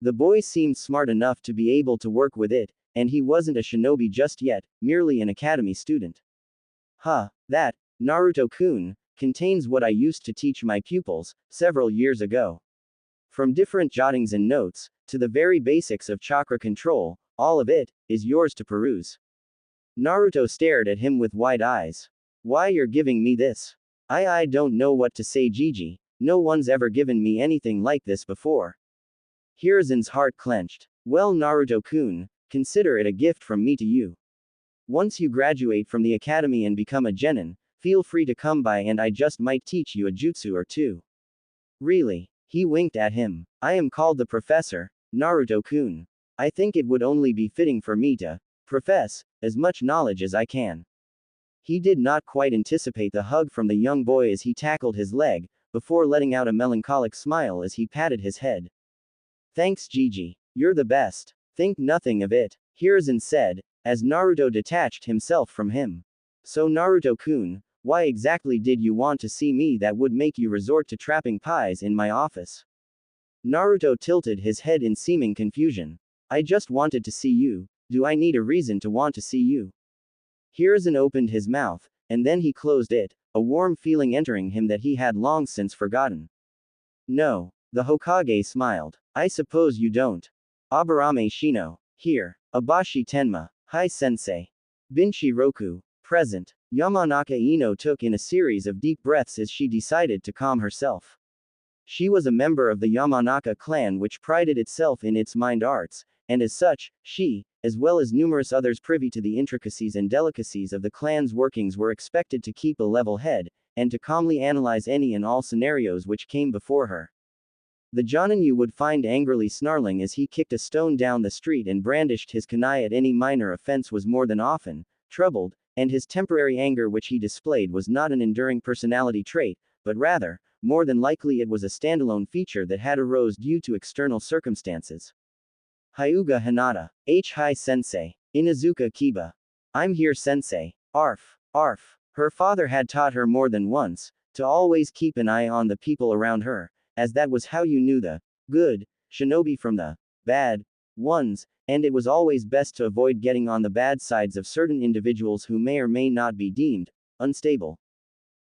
The boy seemed smart enough to be able to work with it, and he wasn't a shinobi just yet, merely an academy student. That, Naruto-kun, contains what I used to teach my pupils, several years ago. From different jottings and notes, to the very basics of chakra control, all of it is yours to peruse. Naruto stared at him with wide eyes. Why you're giving me this? I don't know what to say, Gigi. No one's ever given me anything like this before. Hiruzen's heart clenched. Well, Naruto-kun, consider it a gift from me to you. Once you graduate from the academy and become a genin, feel free to come by and I just might teach you a jutsu or two. Really? He winked at him. I am called the professor, Naruto-kun. I think it would only be fitting for me to profess as much knowledge as I can. He did not quite anticipate the hug from the young boy as he tackled his leg, before letting out a melancholic smile as he patted his head. Thanks, Gigi. You're the best. Think nothing of it, Hiruzen said, as Naruto detached himself from him. So Naruto-kun, why exactly did you want to see me that would make you resort to trapping pies in my office? Naruto tilted his head in seeming confusion. I just wanted to see you. Do I need a reason to want to see you? Hiruzen opened his mouth, and then he closed it, a warm feeling entering him that he had long since forgotten. No. The Hokage smiled. I suppose you don't. Aburame Shino. Here. Abashi Tenma. Hi sensei. Binshi Roku. Present. Yamanaka Ino took in a series of deep breaths as she decided to calm herself. She was a member of the Yamanaka clan which prided itself in its mind arts, and as such, she, as well as numerous others privy to the intricacies and delicacies of the clan's workings, were expected to keep a level head, and to calmly analyze any and all scenarios which came before her. The Joninyu would find angrily snarling as he kicked a stone down the street and brandished his kunai at any minor offense was more than often troubled, and his temporary anger which he displayed was not an enduring personality trait, but rather, more than likely it was a standalone feature that had arose due to external circumstances. Hyuga Hinata. Hi sensei. Inazuka Kiba. I'm here sensei. Arf. Arf. Her father had taught her more than once, to always keep an eye on the people around her, as that was how you knew the good shinobi from the bad ones, and it was always best to avoid getting on the bad sides of certain individuals who may or may not be deemed unstable.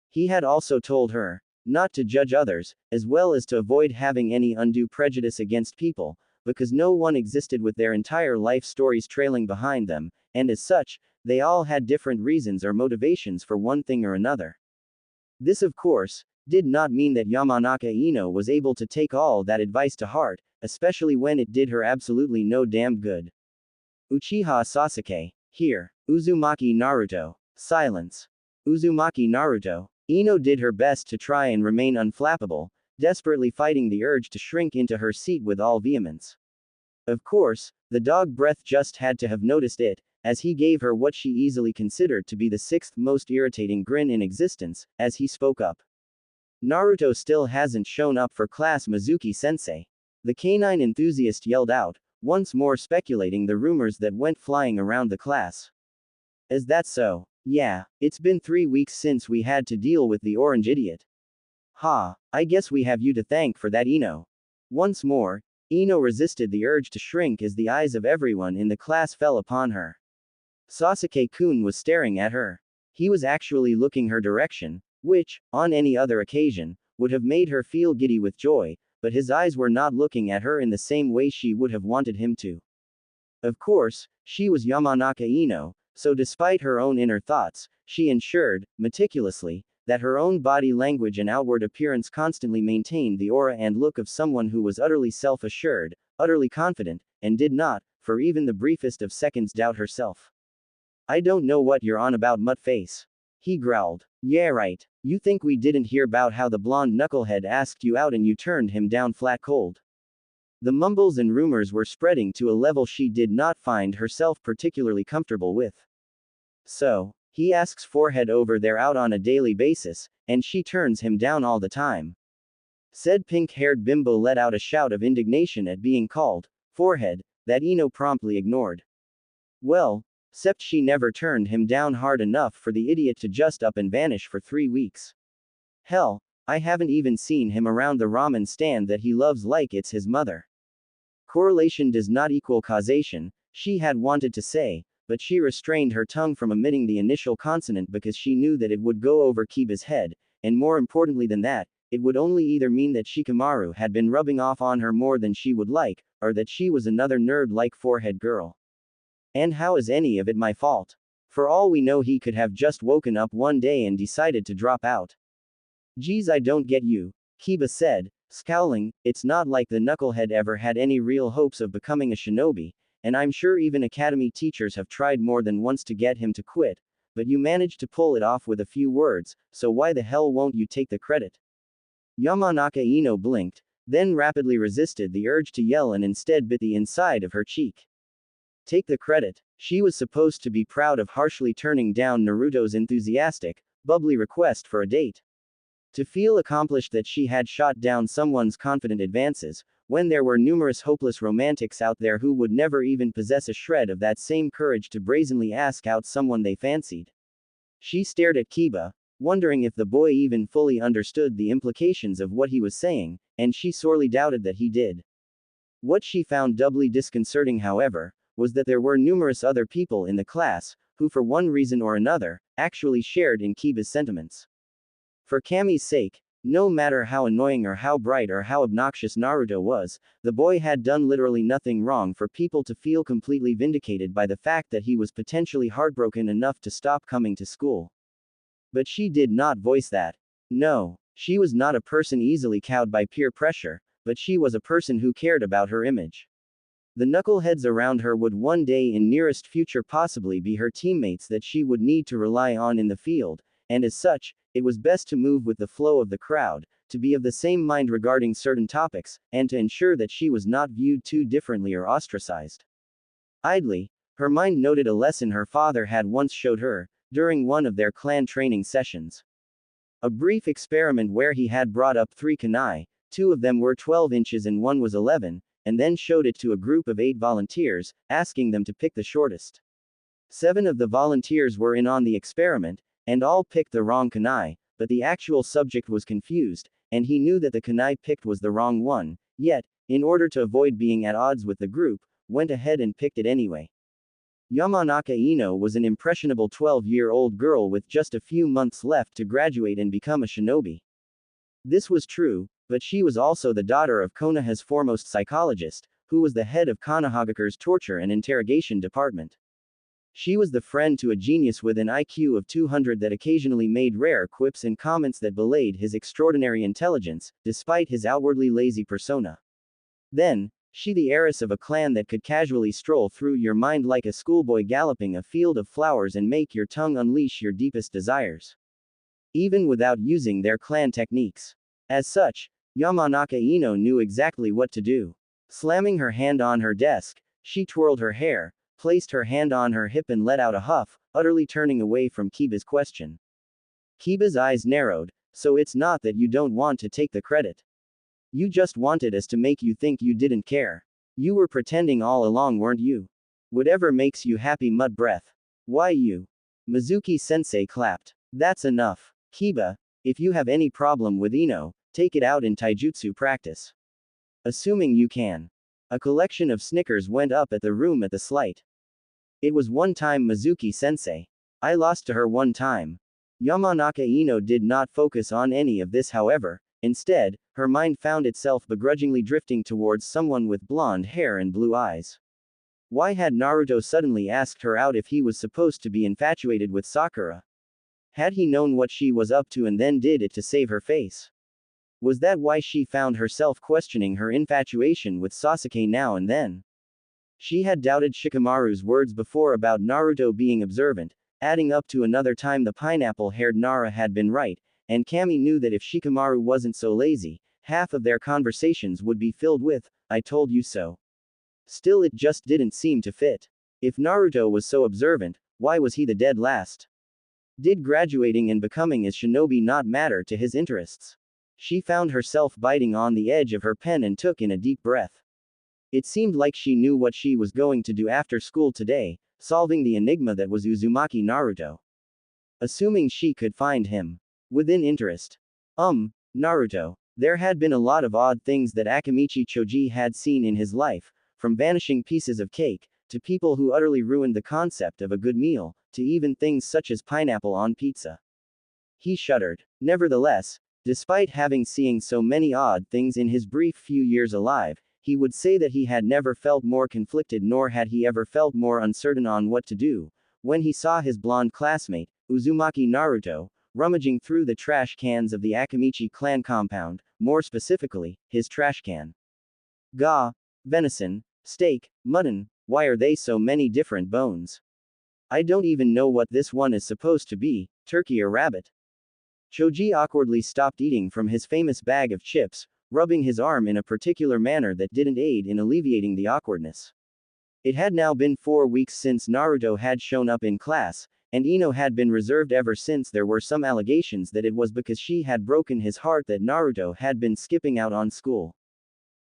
He had also told her not to judge others, as well as to avoid having any undue prejudice against people, because no one existed with their entire life stories trailing behind them, and as such, they all had different reasons or motivations for one thing or another. This, of course, did not mean that Yamanaka Ino was able to take all that advice to heart, especially when it did her absolutely no damn good. Uchiha Sasuke. Here. Uzumaki Naruto. Silence. Uzumaki Naruto. Ino did her best to try and remain unflappable, desperately fighting the urge to shrink into her seat with all vehemence. Of course, the dog breath just had to have noticed it, as he gave her what she easily considered to be the sixth most irritating grin in existence, as he spoke up. Naruto still hasn't shown up for class, Mizuki-sensei. The canine enthusiast yelled out, once more speculating the rumors that went flying around the class. Is that so? Yeah, it's been 3 weeks since we had to deal with the orange idiot. Ha, I guess we have you to thank for that, Ino. Once more, Ino resisted the urge to shrink as the eyes of everyone in the class fell upon her. Sasuke-kun was staring at her. He was actually looking her direction, which, on any other occasion, would have made her feel giddy with joy, but his eyes were not looking at her in the same way she would have wanted him to. Of course, she was Yamanaka Ino, so despite her own inner thoughts, she ensured, meticulously, that her own body language and outward appearance constantly maintained the aura and look of someone who was utterly self-assured, utterly confident, and did not, for even the briefest of seconds, doubt herself. I don't know what you're on about, Muttface. He growled. Yeah, right. You think we didn't hear about how the blonde knucklehead asked you out and you turned him down flat cold? The mumbles and rumors were spreading to a level she did not find herself particularly comfortable with. So, he asks Forehead over there out on a daily basis, and she turns him down all the time. Said pink-haired bimbo let out a shout of indignation at being called Forehead, that Ino promptly ignored. Well, except she never turned him down hard enough for the idiot to just up and vanish for 3 weeks. Hell, I haven't even seen him around the ramen stand that he loves like it's his mother. Correlation does not equal causation, she had wanted to say, but she restrained her tongue from emitting the initial consonant because she knew that it would go over Kiba's head, and more importantly than that, it would only either mean that Shikamaru had been rubbing off on her more than she would like, or that she was another nerd-like Forehead girl. And how is any of it my fault? For all we know, he could have just woken up one day and decided to drop out. Geez, I don't get you, Kiba said, scowling. It's not like the knucklehead ever had any real hopes of becoming a shinobi, and I'm sure even academy teachers have tried more than once to get him to quit, but you managed to pull it off with a few words, so why the hell won't you take the credit? Yamanaka Ino blinked, then rapidly resisted the urge to yell and instead bit the inside of her cheek. Take the credit. She was supposed to be proud of harshly turning down Naruto's enthusiastic, bubbly request for a date. To feel accomplished that she had shot down someone's confident advances, when there were numerous hopeless romantics out there who would never even possess a shred of that same courage to brazenly ask out someone they fancied. She stared at Kiba, wondering if the boy even fully understood the implications of what he was saying, and she sorely doubted that he did. What she found doubly disconcerting, however, was that there were numerous other people in the class, who for one reason or another, actually shared in Kiba's sentiments. For Kami's sake, no matter how annoying or how bright or how obnoxious Naruto was, the boy had done literally nothing wrong for people to feel completely vindicated by the fact that he was potentially heartbroken enough to stop coming to school. But she did not voice that. No, she was not a person easily cowed by peer pressure, but she was a person who cared about her image. The knuckleheads around her would one day in nearest future possibly be her teammates that she would need to rely on in the field, and as such, it was best to move with the flow of the crowd, to be of the same mind regarding certain topics, and to ensure that she was not viewed too differently or ostracized. Idly, her mind noted a lesson her father had once showed her, during one of their clan training sessions. A brief experiment where he had brought up 3 kunai, 2 of them were 12 inches and 1 was 11, and then showed it to a group of 8 volunteers, asking them to pick the shortest. 7 of the volunteers were in on the experiment, and all picked the wrong kunai, but the actual subject was confused, and he knew that the kunai picked was the wrong one, yet, in order to avoid being at odds with the group, went ahead and picked it anyway. Yamanaka Ino was an impressionable 12-year-old girl with just a few months left to graduate and become a shinobi. This was true, but she was also the daughter of Konoha's foremost psychologist, who was the head of Konohagakure's torture and interrogation department. She was the friend to a genius with an IQ of 200 that occasionally made rare quips and comments that belied his extraordinary intelligence, despite his outwardly lazy persona. Then, she the heiress of a clan that could casually stroll through your mind like a schoolboy galloping a field of flowers and make your tongue unleash your deepest desires. Even without using their clan techniques. As such, Yamanaka Ino knew exactly what to do. Slamming her hand on her desk, she twirled her hair, placed her hand on her hip and let out a huff, utterly turning away from Kiba's question. Kiba's eyes narrowed, so it's not that you don't want to take the credit. You just wanted us to make you think you didn't care. You were pretending all along, weren't you? Whatever makes you happy, mud breath. Why you? Mizuki-sensei clapped. That's enough. Kiba, if you have any problem with Ino, take it out in taijutsu practice. Assuming you can. A collection of snickers went up at the room at the slight. It was one time, Mizuki-sensei. I lost to her one time. Yamanaka Ino did not focus on any of this, however. Instead, her mind found itself begrudgingly drifting towards someone with blonde hair and blue eyes. Why had Naruto suddenly asked her out if he was supposed to be infatuated with Sakura? Had he known what she was up to and then did it to save her face? Was that why she found herself questioning her infatuation with Sasuke now and then? She had doubted Shikamaru's words before about Naruto being observant, adding up to another time the pineapple-haired Nara had been right, and Kami knew that if Shikamaru wasn't so lazy, half of their conversations would be filled with, "I told you so." Still, it just didn't seem to fit. If Naruto was so observant, why was he the dead last? Did graduating and becoming a shinobi not matter to his interests? She found herself biting on the edge of her pen and took in a deep breath. It seemed like she knew what she was going to do after school today, solving the enigma that was Uzumaki Naruto. Assuming she could find him. Within interest. Naruto. There had been a lot of odd things that Akimichi Choji had seen in his life, from vanishing pieces of cake, to people who utterly ruined the concept of a good meal, to even things such as pineapple on pizza. He shuddered. Nevertheless, despite having seen so many odd things in his brief few years alive, he would say that he had never felt more conflicted nor had he ever felt more uncertain on what to do, when he saw his blonde classmate, Uzumaki Naruto, rummaging through the trash cans of the Akimichi clan compound, more specifically, his trash can. Gah, venison, steak, mutton, why are they so many different bones? I don't even know what this one is supposed to be, turkey or rabbit. Choji awkwardly stopped eating from his famous bag of chips, rubbing his arm in a particular manner that didn't aid in alleviating the awkwardness. It had now been 4 weeks since Naruto had shown up in class, and Ino had been reserved ever since there were some allegations that it was because she had broken his heart that Naruto had been skipping out on school.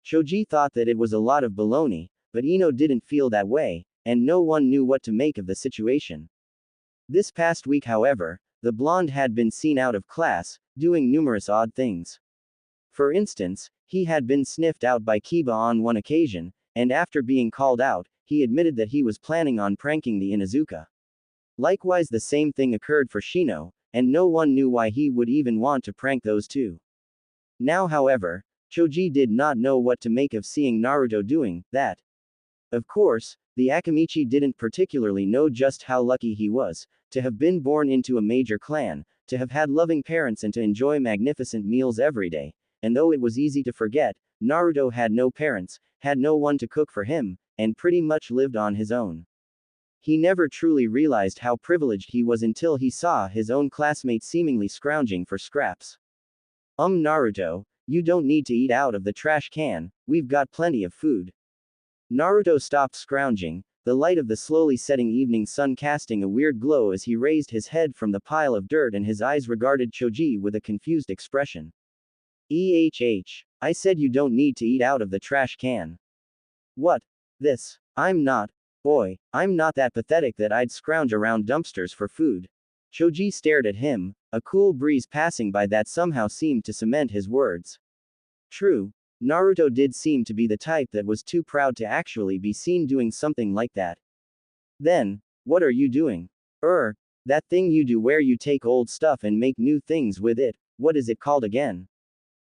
Choji thought that it was a lot of baloney, but Ino didn't feel that way, and no one knew what to make of the situation. This past week, however, the blonde had been seen out of class, doing numerous odd things. For instance, he had been sniffed out by Kiba on one occasion, and after being called out, he admitted that he was planning on pranking the Inuzuka. Likewise, the same thing occurred for Shino, and no one knew why he would even want to prank those two. Now, however, Choji did not know what to make of seeing Naruto doing that. Of course, the Akimichi didn't particularly know just how lucky he was, to have been born into a major clan, to have had loving parents and to enjoy magnificent meals every day, and though it was easy to forget, Naruto had no parents, had no one to cook for him, and pretty much lived on his own. He never truly realized how privileged he was until he saw his own classmates seemingly scrounging for scraps. Naruto, you don't need to eat out of the trash can, we've got plenty of food. Naruto stopped scrounging, the light of the slowly setting evening sun casting a weird glow as he raised his head from the pile of dirt and his eyes regarded Choji with a confused expression. I said you don't need to eat out of the trash can. What? This? I'm not that pathetic that I'd scrounge around dumpsters for food. Choji stared at him, a cool breeze passing by that somehow seemed to cement his words. True, Naruto did seem to be the type that was too proud to actually be seen doing something like that. Then, what are you doing? That thing you do where you take old stuff and make new things with it, what is it called again?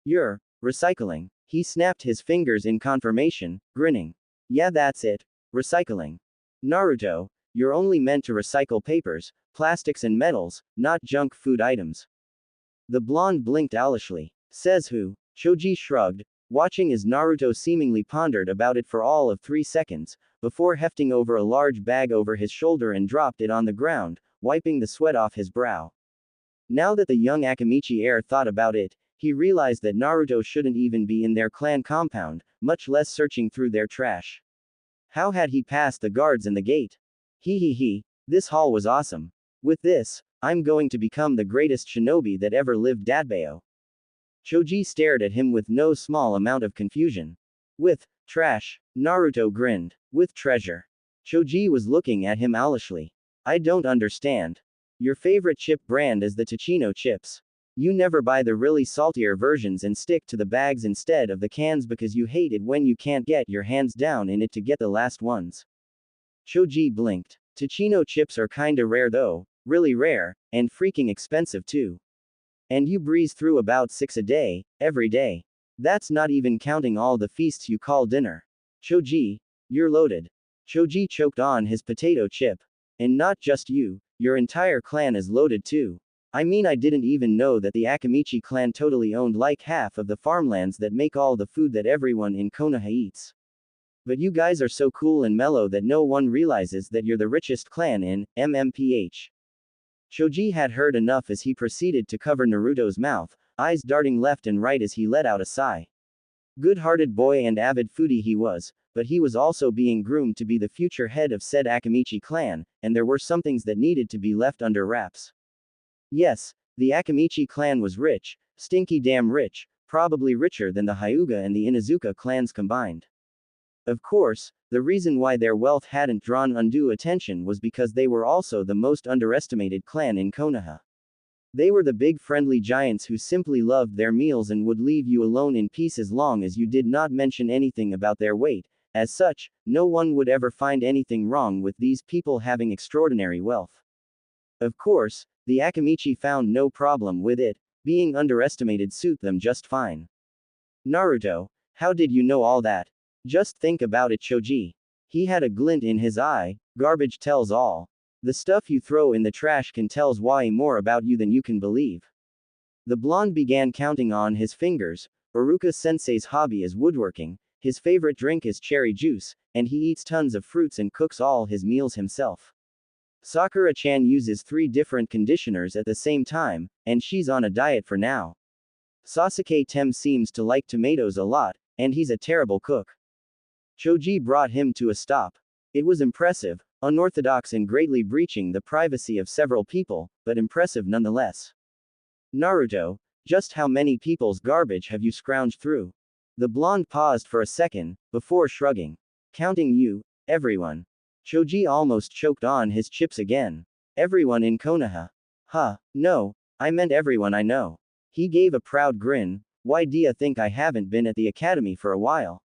You're recycling. He snapped his fingers in confirmation, grinning. Yeah, that's it. Recycling. Naruto, you're only meant to recycle papers, plastics and metals, not junk food items. The blonde blinked owlishly. Says who? Choji shrugged. watching as Naruto seemingly pondered about it for all of 3 seconds, before hefting over a large bag over his shoulder and dropped it on the ground, wiping the sweat off his brow. Now that the young Akamichi heir thought about it, he realized that Naruto shouldn't even be in their clan compound, much less searching through their trash. How had he passed the guards in the gate? He. This haul was awesome. With this, I'm going to become the greatest shinobi that ever lived. Datbeo. Choji stared at him with no small amount of confusion. With trash, Naruto grinned. With treasure. Choji was looking at him owlishly. I don't understand. Your favorite chip brand is the Tachino chips. You never buy the really saltier versions and stick to the bags instead of the cans because you hate it when you can't get your hands down in it to get the last ones. Choji blinked. Tachino chips are kinda rare though, really rare, and freaking expensive too. And you breeze through about 6 a day, every day. That's not even counting all the feasts you call dinner. Choji, you're loaded. Choji choked on his potato chip. And not just you, your entire clan is loaded too. I mean, I didn't even know that the Akamichi clan totally owned like half of the farmlands that make all the food that everyone in Konoha eats. But you guys are so cool and mellow that no one realizes that you're the richest clan in MMPH. Choji had heard enough as he proceeded to cover Naruto's mouth, eyes darting left and right as he let out a sigh. Good-hearted boy and avid foodie he was, but he was also being groomed to be the future head of said Akamichi clan, and there were some things that needed to be left under wraps. Yes, the Akamichi clan was rich, stinky damn rich, probably richer than the Hyuga and the Inuzuka clans combined. Of course, the reason why their wealth hadn't drawn undue attention was because they were also the most underestimated clan in Konoha. They were the big friendly giants who simply loved their meals and would leave you alone in peace as long as you did not mention anything about their weight. As such, no one would ever find anything wrong with these people having extraordinary wealth. Of course, the Akamichi found no problem with it, being underestimated suit them just fine. Naruto, how did you know all that? Just think about it, Choji. He had a glint in his eye. Garbage tells all. The stuff you throw in the trash can tells way more about you than you can believe. The blonde began counting on his fingers. Uruka-sensei's hobby is woodworking, his favorite drink is cherry juice, and he eats tons of fruits and cooks all his meals himself. Sakura-chan uses 3 different conditioners at the same time, and she's on a diet for now. Sasuke-tem seems to like tomatoes a lot, and he's a terrible cook. Choji brought him to a stop. It was impressive, unorthodox and greatly breaching the privacy of several people, but impressive nonetheless. Naruto, just how many people's garbage have you scrounged through? The blonde paused for a second, before shrugging. Counting you, everyone. Choji almost choked on his chips again. Everyone in Konoha. No, I meant everyone I know. He gave a proud grin. Why do you think I haven't been at the academy for a while?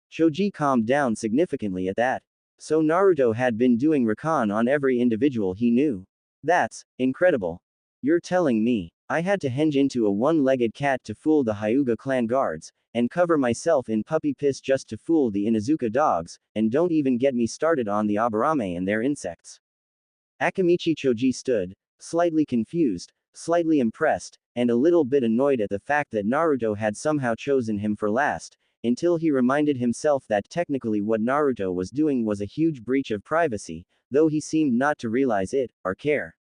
Choji calmed down significantly at that. So Naruto had been doing recon on every individual he knew. That's incredible. You're telling me I had to henge into a one-legged cat to fool the Hyuga clan guards, and cover myself in puppy piss just to fool the Inuzuka dogs, and don't even get me started on the Aburame and their insects. Akamichi Choji stood, slightly confused, slightly impressed, and a little bit annoyed at the fact that Naruto had somehow chosen him for last, until he reminded himself that technically what Naruto was doing was a huge breach of privacy, though he seemed not to realize it, or care.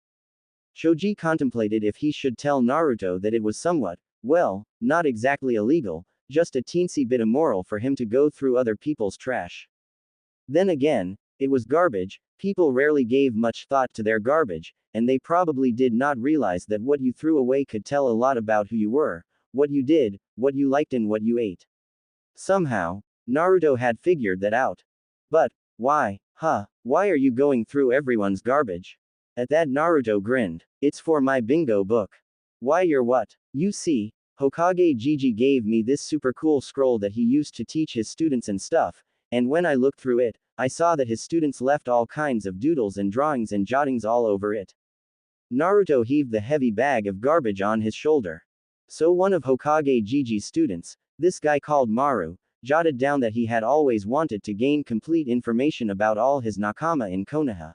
Choji contemplated if he should tell Naruto that it was somewhat, well, not exactly illegal, just a teensy bit immoral for him to go through other people's trash. Then again, it was garbage, people rarely gave much thought to their garbage, and they probably did not realize that what you threw away could tell a lot about who you were, what you did, what you liked and what you ate. Somehow, Naruto had figured that out. But, why? Why are you going through everyone's garbage? At that Naruto grinned. It's for my bingo book. Why you're what? You see, Hokage Gigi gave me this super cool scroll that he used to teach his students and stuff, and when I looked through it, I saw that his students left all kinds of doodles and drawings and jottings all over it. Naruto heaved the heavy bag of garbage on his shoulder. So one of Hokage Gigi's students, this guy called Maru, jotted down that he had always wanted to gain complete information about all his nakama in Konoha.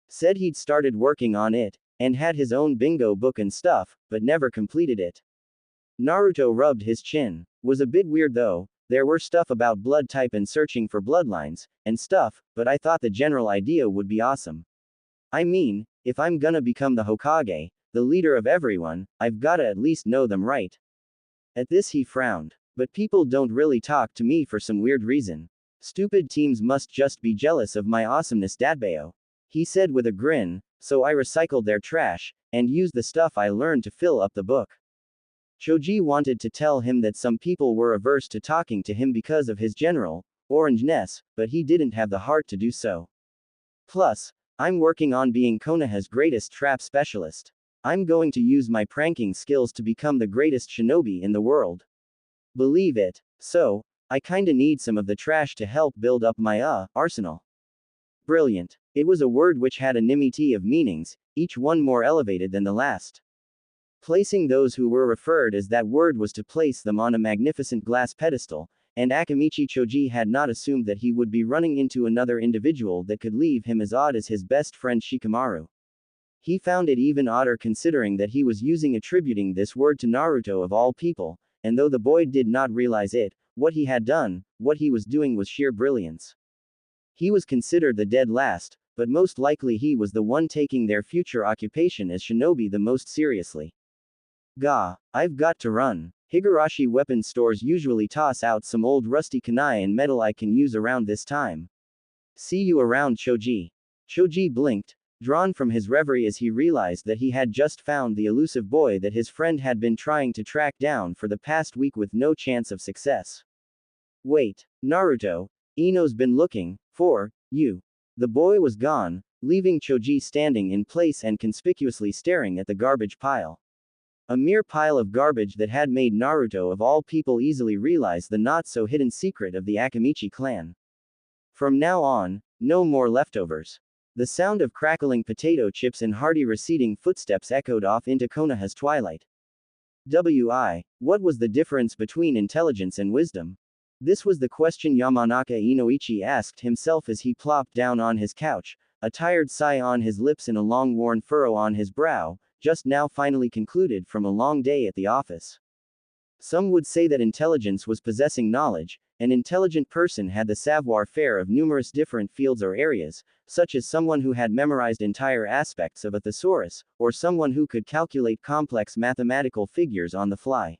Said he'd started working on it, and had his own bingo book and stuff, but never completed it. Naruto rubbed his chin. Was a bit weird though. There were stuff about blood type and searching for bloodlines, and stuff, but I thought the general idea would be awesome. I mean, if I'm gonna become the Hokage, the leader of everyone, I've gotta at least know them right. At this he frowned. But people don't really talk to me for some weird reason. Stupid teams must just be jealous of my awesomeness datbayo. He said with a grin, so I recycled their trash, and used the stuff I learned to fill up the book. Choji wanted to tell him that some people were averse to talking to him because of his general, orangeness, but he didn't have the heart to do so. Plus, I'm working on being Konoha's greatest trap specialist. I'm going to use my pranking skills to become the greatest shinobi in the world. Believe it. So, I kinda need some of the trash to help build up my arsenal. Brilliant. It was a word which had a nimity of meanings, each one more elevated than the last. Placing those who were referred as that word was to place them on a magnificent glass pedestal, and Akamichi Choji had not assumed that he would be running into another individual that could leave him as odd as his best friend Shikamaru. He found it even odder considering that he was attributing this word to Naruto of all people, and though the boy did not realize it, what he had done, what he was doing was sheer brilliance. He was considered the dead last, but most likely he was the one taking their future occupation as shinobi the most seriously. Gah, I've got to run. Higurashi weapon stores usually toss out some old rusty kunai and metal I can use around this time. See you around, Choji. Choji blinked, drawn from his reverie as he realized that he had just found the elusive boy that his friend had been trying to track down for the past week with no chance of success. Wait, Naruto, Ino's been looking for you. The boy was gone, leaving Choji standing in place and conspicuously staring at the garbage pile. A mere pile of garbage that had made Naruto of all people easily realize the not-so-hidden secret of the Akamichi clan. From now on, no more leftovers. The sound of crackling potato chips and hearty receding footsteps echoed off into Konoha's twilight. What was the difference between intelligence and wisdom? This was the question Yamanaka Inoichi asked himself as he plopped down on his couch, a tired sigh on his lips and a long worn furrow on his brow, just now finally concluded from a long day at the office. Some would say that intelligence was possessing knowledge. An intelligent person had the savoir-faire of numerous different fields or areas, such as someone who had memorized entire aspects of a thesaurus, or someone who could calculate complex mathematical figures on the fly.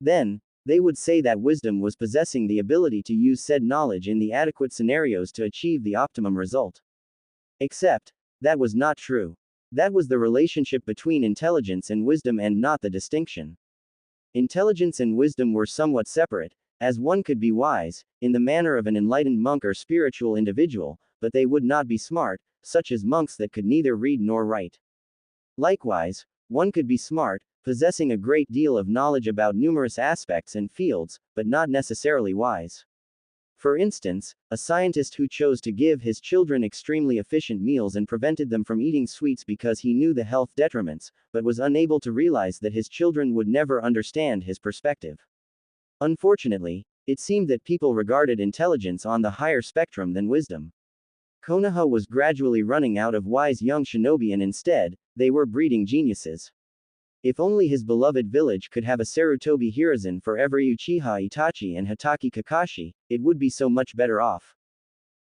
Then, they would say that wisdom was possessing the ability to use said knowledge in the adequate scenarios to achieve the optimum result. Except, that was not true. That was the relationship between intelligence and wisdom and not the distinction. Intelligence and wisdom were somewhat separate, as one could be wise, in the manner of an enlightened monk or spiritual individual, but they would not be smart, such as monks that could neither read nor write. Likewise, one could be smart, possessing a great deal of knowledge about numerous aspects and fields, but not necessarily wise. For instance, a scientist who chose to give his children extremely efficient meals and prevented them from eating sweets because he knew the health detriments, but was unable to realize that his children would never understand his perspective. Unfortunately, it seemed that people regarded intelligence on the higher spectrum than wisdom. Konoha was gradually running out of wise young shinobi and instead, they were breeding geniuses. If only his beloved village could have a Sarutobi Hiruzen for every Uchiha Itachi and Hatake Kakashi, it would be so much better off.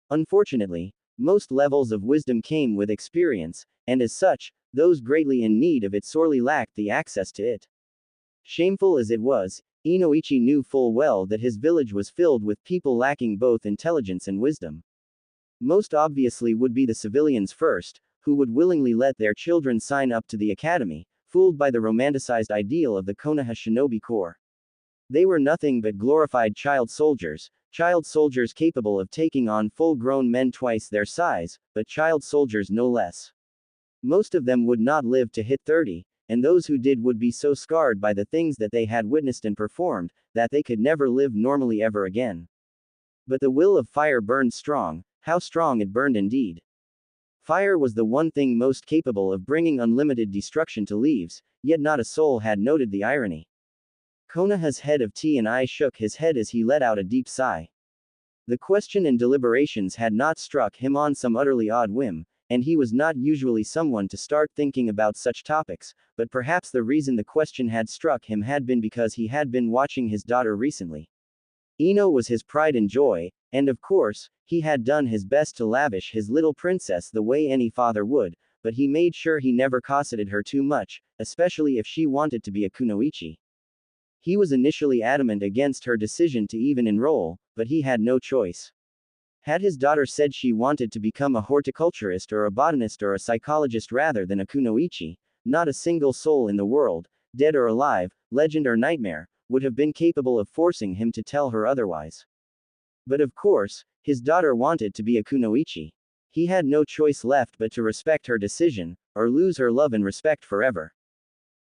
Unfortunately, most levels of wisdom came with experience, and as such, those greatly in need of it sorely lacked the access to it. Shameful as it was, Inoichi knew full well that his village was filled with people lacking both intelligence and wisdom. Most obviously would be the civilians first, who would willingly let their children sign up to the academy, fooled by the romanticized ideal of the Konoha Shinobi Corps. They were nothing but glorified child soldiers capable of taking on full-grown men twice their size, but child soldiers no less. Most of them would not live to hit 30, and those who did would be so scarred by the things that they had witnessed and performed, that they could never live normally ever again. But the will of fire burned strong, how strong it burned indeed. Fire was the one thing most capable of bringing unlimited destruction to leaves, yet not a soul had noted the irony. Konoha's head of T&I shook his head as he let out a deep sigh. The question and deliberations had not struck him on some utterly odd whim, and he was not usually someone to start thinking about such topics, but perhaps the reason the question had struck him had been because he had been watching his daughter recently. Ino was his pride and joy, and of course, he had done his best to lavish his little princess the way any father would, but he made sure he never cosseted her too much, especially if she wanted to be a kunoichi. He was initially adamant against her decision to even enroll, but he had no choice. Had his daughter said she wanted to become a horticulturist or a botanist or a psychologist rather than a kunoichi, not a single soul in the world, dead or alive, legend or nightmare, would have been capable of forcing him to tell her otherwise. But of course, his daughter wanted to be a kunoichi. He had no choice left but to respect her decision, or lose her love and respect forever.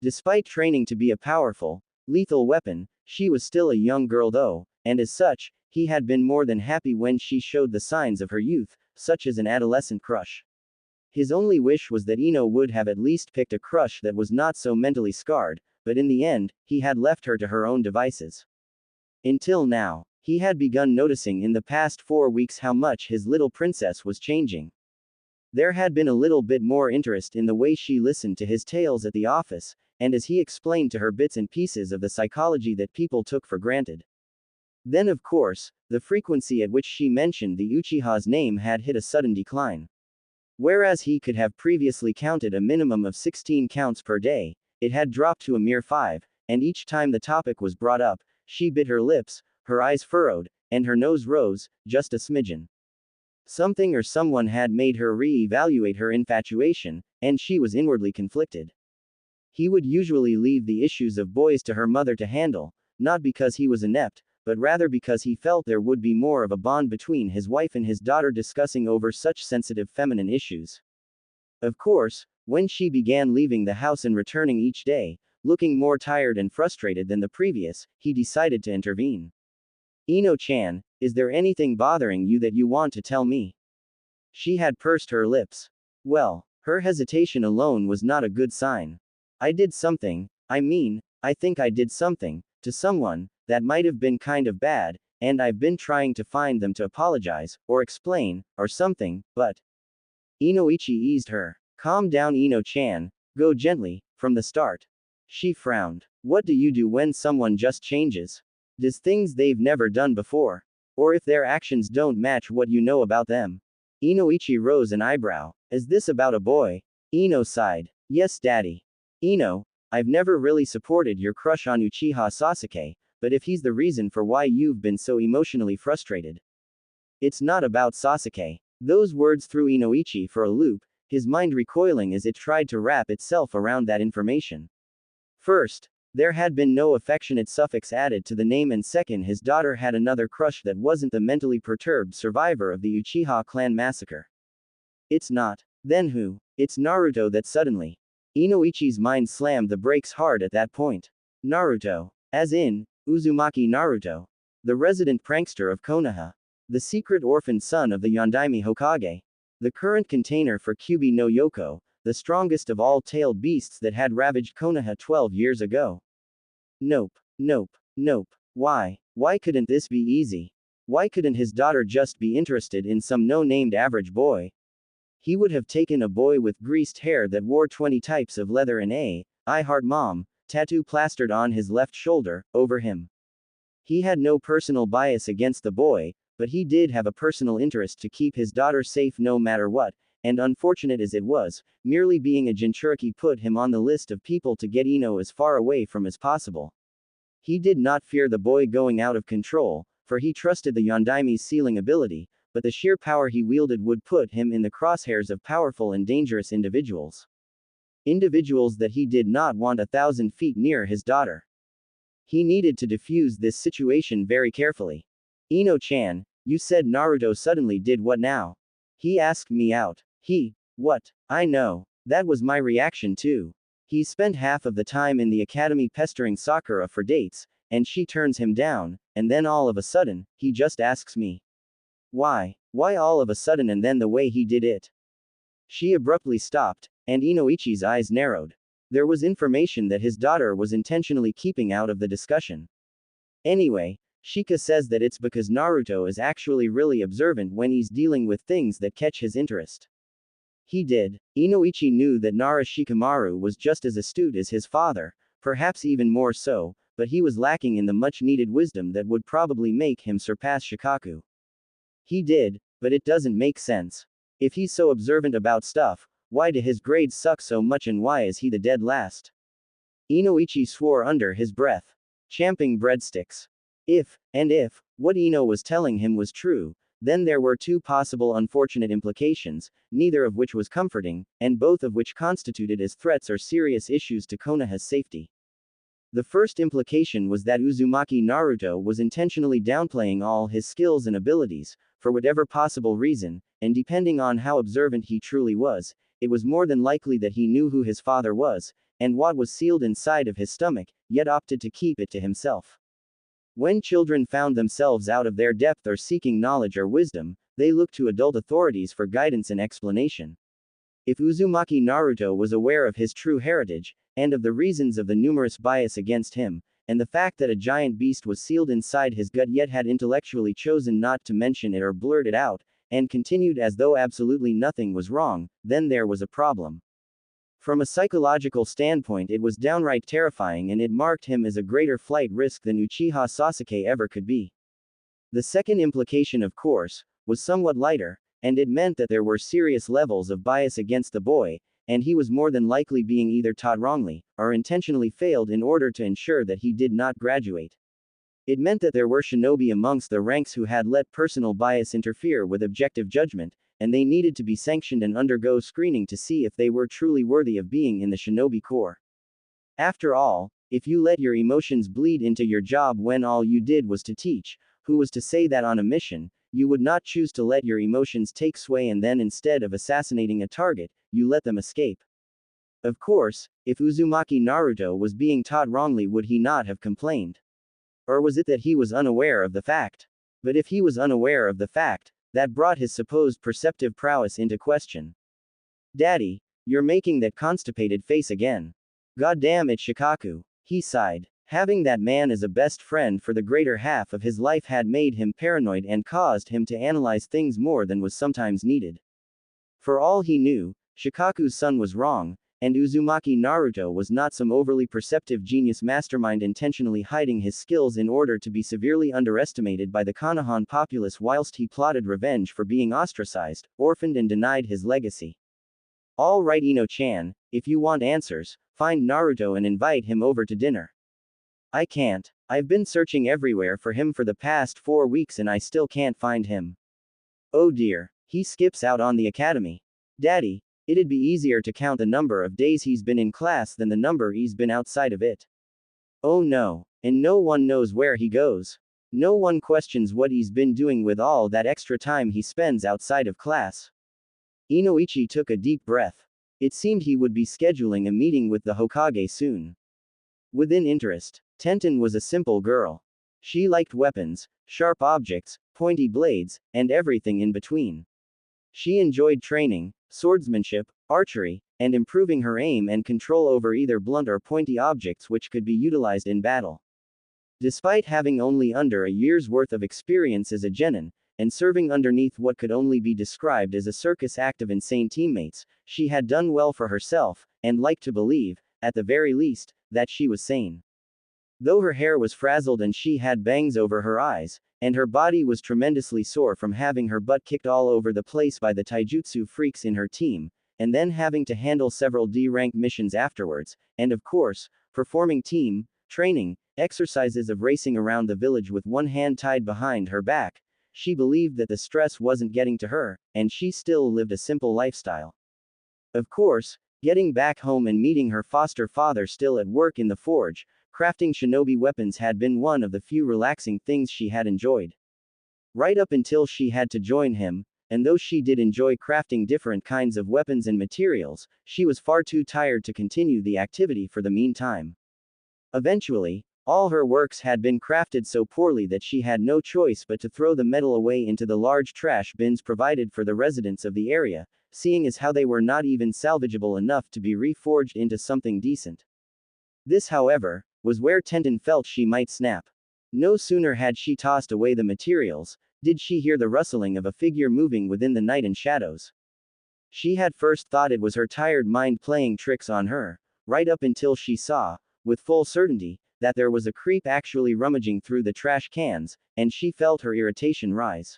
Despite training to be a powerful, lethal weapon, she was still a young girl though, and as such, he had been more than happy when she showed the signs of her youth, such as an adolescent crush. His only wish was that Ino would have at least picked a crush that was not so mentally scarred, but in the end, he had left her to her own devices. Until now, he had begun noticing in the past 4 weeks how much his little princess was changing. There had been a little bit more interest in the way she listened to his tales at the office, and as he explained to her bits and pieces of the psychology that people took for granted. Then of course, the frequency at which she mentioned the Uchiha's name had hit a sudden decline. Whereas he could have previously counted a minimum of 16 counts per day, it had dropped to a mere 5, and each time the topic was brought up, she bit her lips, her eyes furrowed, and her nose rose, just a smidgen. Something or someone had made her re-evaluate her infatuation, and she was inwardly conflicted. He would usually leave the issues of boys to her mother to handle, not because he was inept, but rather because he felt there would be more of a bond between his wife and his daughter discussing over such sensitive feminine issues. Of course, when she began leaving the house and returning each day, looking more tired and frustrated than the previous, he decided to intervene. Ino-chan, is there anything bothering you that you want to tell me? She had pursed her lips. Well, her hesitation alone was not a good sign. I did something, I think I did something, to someone, that might have been kind of bad, and I've been trying to find them to apologize, or explain, or something, but. Inoichi eased her. Calm down Ino-chan, go gently, from the start. She frowned. What do you do when someone just changes? Does things they've never done before? Or if their actions don't match what you know about them? Inoichi rose an eyebrow. Is this about a boy? Ino sighed. Yes daddy. Ino, I've never really supported your crush on Uchiha Sasuke, but if he's the reason for why you've been so emotionally frustrated. It's not about Sasuke. Those words threw Inoichi for a loop, his mind recoiling as it tried to wrap itself around that information. First, there had been no affectionate suffix added to the name, and second, his daughter had another crush that wasn't the mentally perturbed survivor of the Uchiha clan massacre. It's not. Then who? It's Naruto. That suddenly. Inoichi's mind slammed the brakes hard at that point. Naruto. As in, Uzumaki Naruto. The resident prankster of Konoha. The secret orphaned son of the Yondaime Hokage. The current container for Kyubi no Yoko, the strongest of all tailed beasts that had ravaged Konoha 12 years ago. Nope. Nope. Nope. Why? Why couldn't this be easy? Why couldn't his daughter just be interested in some no-named average boy? He would have taken a boy with greased hair that wore 20 types of leather and I Heart Mom tattoo plastered on his left shoulder, over him. He had no personal bias against the boy, but he did have a personal interest to keep his daughter safe no matter what, and unfortunate as it was, merely being a Jinchuriki put him on the list of people to get Ino as far away from as possible. He did not fear the boy going out of control, for he trusted the Yondaime's sealing ability, but the sheer power he wielded would put him in the crosshairs of powerful and dangerous individuals. Individuals that he did not want 1,000 feet near his daughter. He needed to defuse this situation very carefully. Ino-chan, you said Naruto suddenly did what now? He asked me out. What? I know. That was my reaction too. He spent half of the time in the academy pestering Sakura for dates, and she turns him down, and then all of a sudden, he just asks me. Why? Why all of a sudden and then the way he did it? She abruptly stopped, and Inoichi's eyes narrowed. There was information that his daughter was intentionally keeping out of the discussion. Anyway, Shika says that it's because Naruto is actually really observant when he's dealing with things that catch his interest. He did. Inoichi knew that Nara Shikamaru was just as astute as his father, perhaps even more so, but he was lacking in the much-needed wisdom that would probably make him surpass Shikaku. He did, but it doesn't make sense. If he's so observant about stuff, why do his grades suck so much and why is he the dead last? Inoichi swore under his breath. Champing breadsticks. If what Ino was telling him was true, then there were two possible unfortunate implications, neither of which was comforting, and both of which constituted as threats or serious issues to Konoha's safety. The first implication was that Uzumaki Naruto was intentionally downplaying all his skills and abilities, for whatever possible reason, and depending on how observant he truly was, it was more than likely that he knew who his father was, and what was sealed inside of his stomach, yet opted to keep it to himself. When children found themselves out of their depth or seeking knowledge or wisdom, they looked to adult authorities for guidance and explanation. If Uzumaki Naruto was aware of his true heritage, and of the reasons of the numerous bias against him, and the fact that a giant beast was sealed inside his gut yet had intellectually chosen not to mention it or blurt it out, and continued as though absolutely nothing was wrong, then there was a problem. From a psychological standpoint, it was downright terrifying and it marked him as a greater flight risk than Uchiha Sasuke ever could be. The second implication, of course, was somewhat lighter, and it meant that there were serious levels of bias against the boy, and he was more than likely being either taught wrongly, or intentionally failed in order to ensure that he did not graduate. It meant that there were shinobi amongst the ranks who had let personal bias interfere with objective judgment, and they needed to be sanctioned and undergo screening to see if they were truly worthy of being in the shinobi corps. After all, if you let your emotions bleed into your job when all you did was to teach, who was to say that on a mission, you would not choose to let your emotions take sway and then instead of assassinating a target, you let them escape? Of course, if Uzumaki Naruto was being taught wrongly, would he not have complained? Or was it that he was unaware of the fact? But if he was unaware of the fact, that brought his supposed perceptive prowess into question. Daddy, you're making that constipated face again. Goddamn it, Shikaku. He sighed. Having that man as a best friend for the greater half of his life had made him paranoid and caused him to analyze things more than was sometimes needed. For all he knew, Shikaku's son was wrong, and Uzumaki Naruto was not some overly perceptive genius mastermind intentionally hiding his skills in order to be severely underestimated by the Konohan populace whilst he plotted revenge for being ostracized, orphaned and denied his legacy. All right, Ino-chan, if you want answers, find Naruto and invite him over to dinner. I can't. I've been searching everywhere for him for the past 4 weeks and I still can't find him. Oh dear, he skips out on the academy. Daddy, it'd be easier to count the number of days he's been in class than the number he's been outside of it. Oh no, and no one knows where he goes. No one questions what he's been doing with all that extra time he spends outside of class. Inoichi took a deep breath. It seemed he would be scheduling a meeting with the Hokage soon. Within interest, Tenten was a simple girl. She liked weapons, sharp objects, pointy blades, and everything in between. She enjoyed training, swordsmanship, archery, and improving her aim and control over either blunt or pointy objects which could be utilized in battle. Despite having only under a year's worth of experience as a genin, and serving underneath what could only be described as a circus act of insane teammates, she had done well for herself, and liked to believe, at the very least, that she was sane. Though her hair was frazzled and she had bangs over her eyes, and her body was tremendously sore from having her butt kicked all over the place by the taijutsu freaks in her team, and then having to handle several D-rank missions afterwards, and of course, performing team training exercises of racing around the village with one hand tied behind her back, she believed that the stress wasn't getting to her, and she still lived a simple lifestyle. Of course, getting back home and meeting her foster father still at work in the forge, crafting shinobi weapons had been one of the few relaxing things she had enjoyed. Right up until she had to join him, and though she did enjoy crafting different kinds of weapons and materials, she was far too tired to continue the activity for the meantime. Eventually, all her works had been crafted so poorly that she had no choice but to throw the metal away into the large trash bins provided for the residents of the area, seeing as how they were not even salvageable enough to be reforged into something decent. This, however, was where Tenten felt she might snap. No sooner had she tossed away the materials, did she hear the rustling of a figure moving within the night and shadows. She had first thought it was her tired mind playing tricks on her, right up until she saw, with full certainty, that there was a creep actually rummaging through the trash cans, and she felt her irritation rise.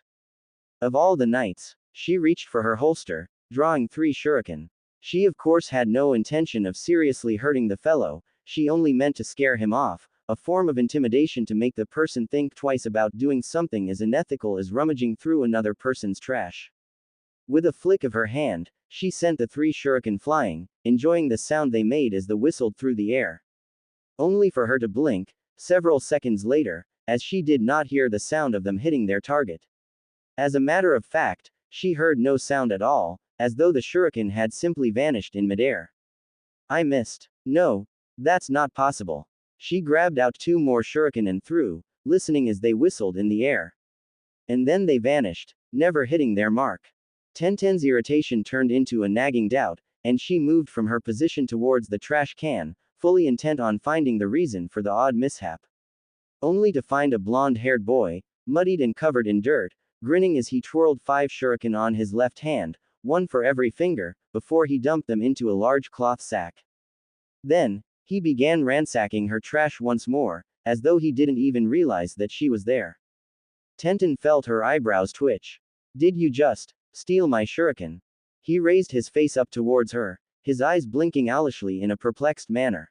Of all the nights, she reached for her holster, drawing 3 shuriken. She of course had no intention of seriously hurting the fellow, she only meant to scare him off, a form of intimidation to make the person think twice about doing something as unethical as rummaging through another person's trash. With a flick of her hand, she sent the 3 shuriken flying, enjoying the sound they made as they whistled through the air. Only for her to blink, several seconds later, as she did not hear the sound of them hitting their target. As a matter of fact, she heard no sound at all, as though the shuriken had simply vanished in midair. I missed. No, that's not possible. She grabbed out 2 more shuriken and threw, listening as they whistled in the air. And then they vanished, never hitting their mark. Tenten's irritation turned into a nagging doubt, and she moved from her position towards the trash can, fully intent on finding the reason for the odd mishap. Only to find a blonde-haired boy, muddied and covered in dirt, grinning as he twirled 5 shuriken on his left hand, 1 for every finger, before he dumped them into a large cloth sack. Then, he began ransacking her trash once more, as though he didn't even realize that she was there. Tenten felt her eyebrows twitch. Did you just steal my shuriken? He raised his face up towards her, his eyes blinking owlishly in a perplexed manner.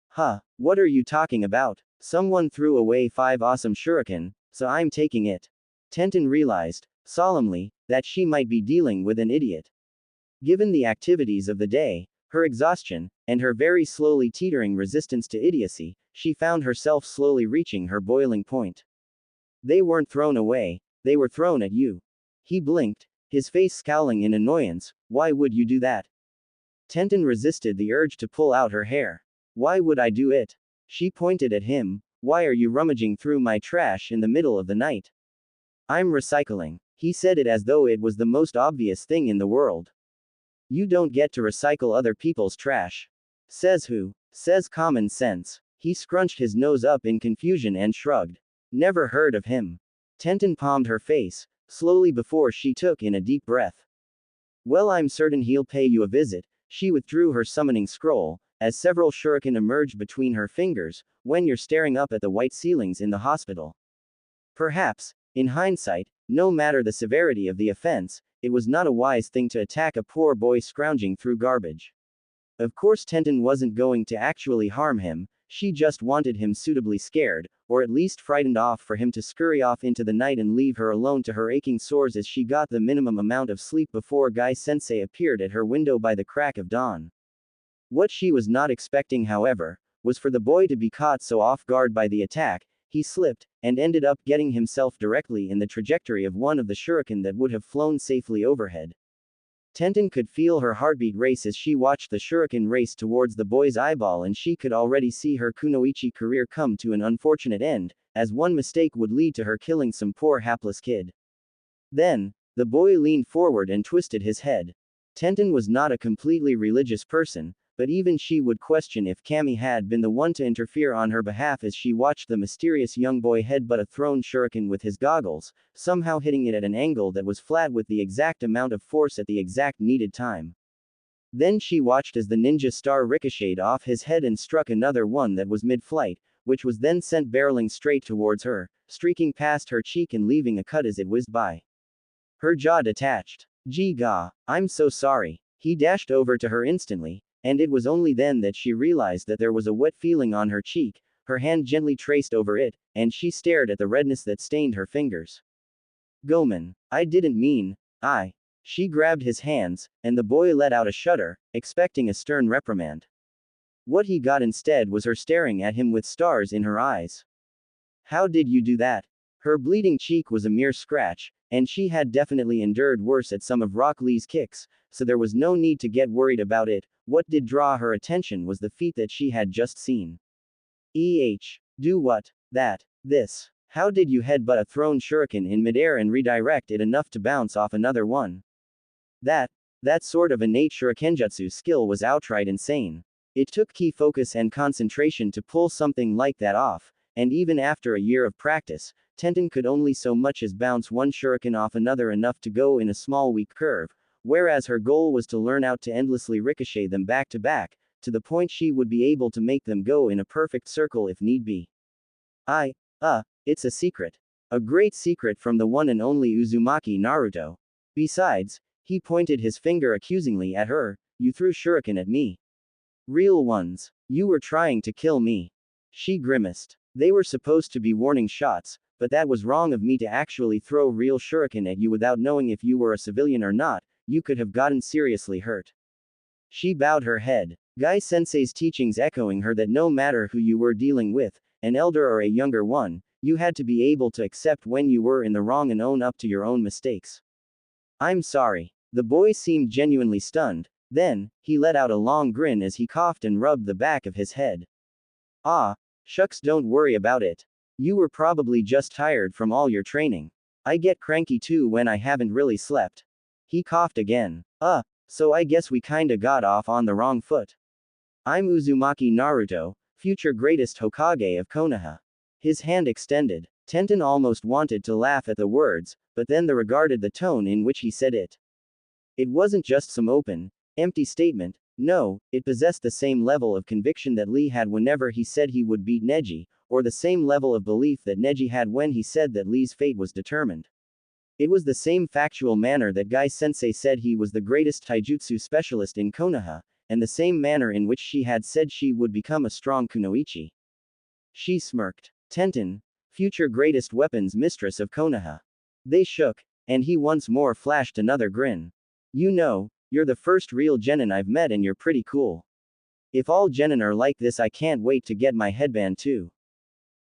Huh, what are you talking about? Someone threw away 5 awesome shuriken, so I'm taking it. Tenten realized, solemnly, that she might be dealing with an idiot. Given the activities of the day, her exhaustion, and her very slowly teetering resistance to idiocy, she found herself slowly reaching her boiling point. They weren't thrown away, they were thrown at you. He blinked, his face scowling in annoyance. Why would you do that? Tenten resisted the urge to pull out her hair. Why would I do it? She pointed at him. Why are you rummaging through my trash in the middle of the night? I'm recycling. He said it as though it was the most obvious thing in the world. You don't get to recycle other people's trash. Says who? Says common sense. He scrunched his nose up in confusion and shrugged. Never heard of him. Tenten palmed her face, slowly before she took in a deep breath. Well, I'm certain he'll pay you a visit. She withdrew her summoning scroll, as several shuriken emerged between her fingers, when you're staring up at the white ceilings in the hospital. Perhaps, in hindsight, no matter the severity of the offense, it was not a wise thing to attack a poor boy scrounging through garbage. Of course Tenten wasn't going to actually harm him, she just wanted him suitably scared, or at least frightened off for him to scurry off into the night and leave her alone to her aching sores as she got the minimum amount of sleep before Guy-sensei appeared at her window by the crack of dawn. What she was not expecting, however, was for the boy to be caught so off guard by the attack. He slipped, and ended up getting himself directly in the trajectory of one of the shuriken that would have flown safely overhead. Tenten could feel her heartbeat race as she watched the shuriken race towards the boy's eyeball, and she could already see her kunoichi career come to an unfortunate end, as one mistake would lead to her killing some poor hapless kid. Then, the boy leaned forward and twisted his head. Tenten was not a completely religious person, but even she would question if Kami had been the one to interfere on her behalf as she watched the mysterious young boy headbutt a thrown shuriken with his goggles, somehow hitting it at an angle that was flat with the exact amount of force at the exact needed time. Then she watched as the ninja star ricocheted off his head and struck another one that was mid-flight, which was then sent barreling straight towards her, streaking past her cheek and leaving a cut as it whizzed by. Her jaw detached. Gee ga, I'm so sorry. He dashed over to her instantly, and it was only then that she realized that there was a wet feeling on her cheek. Her hand gently traced over it, and she stared at the redness that stained her fingers. Gomen, I didn't mean, I. She grabbed his hands, and the boy let out a shudder, expecting a stern reprimand. What he got instead was her staring at him with stars in her eyes. How did you do that? Her bleeding cheek was a mere scratch, and she had definitely endured worse at some of Rock Lee's kicks, so there was no need to get worried about it. What did draw her attention was the feat that she had just seen. Do what? That. This. How did you headbutt a thrown shuriken in midair and redirect it enough to bounce off another one? That sort of innate shurikenjutsu skill was outright insane. It took key focus and concentration to pull something like that off, and even after a year of practice, Tenten could only so much as bounce one shuriken off another enough to go in a small weak curve, whereas her goal was to learn how to endlessly ricochet them back to back, to the point she would be able to make them go in a perfect circle if need be. It's a secret. A great secret from the one and only Uzumaki Naruto. Besides, he pointed his finger accusingly at her, you threw shuriken at me. Real ones. You were trying to kill me. She grimaced. They were supposed to be warning shots, but that was wrong of me to actually throw real shuriken at you without knowing if you were a civilian or not, you could have gotten seriously hurt. She bowed her head. Guy-sensei's teachings echoing her that no matter who you were dealing with, an elder or a younger one, you had to be able to accept when you were in the wrong and own up to your own mistakes. I'm sorry. The boy seemed genuinely stunned. Then, he let out a long grin as he coughed and rubbed the back of his head. Ah, shucks, don't worry about it. You were probably just tired from all your training. I get cranky too when I haven't really slept. He coughed again. So I guess we kinda got off on the wrong foot. I'm Uzumaki Naruto, future greatest Hokage of Konoha. His hand extended. Tenten almost wanted to laugh at the words, but then regarded the tone in which he said it. It wasn't just some open, empty statement. No, it possessed the same level of conviction that Lee had whenever he said he would beat Neji, or the same level of belief that Neji had when he said that Lee's fate was determined. It was the same factual manner that Guy-sensei said he was the greatest taijutsu specialist in Konoha, and the same manner in which she had said she would become a strong kunoichi. She smirked. Tenten, future greatest weapons mistress of Konoha. They shook, and he once more flashed another grin. You know, you're the first real genin I've met and you're pretty cool. If all genin are like this, I can't wait to get my headband too.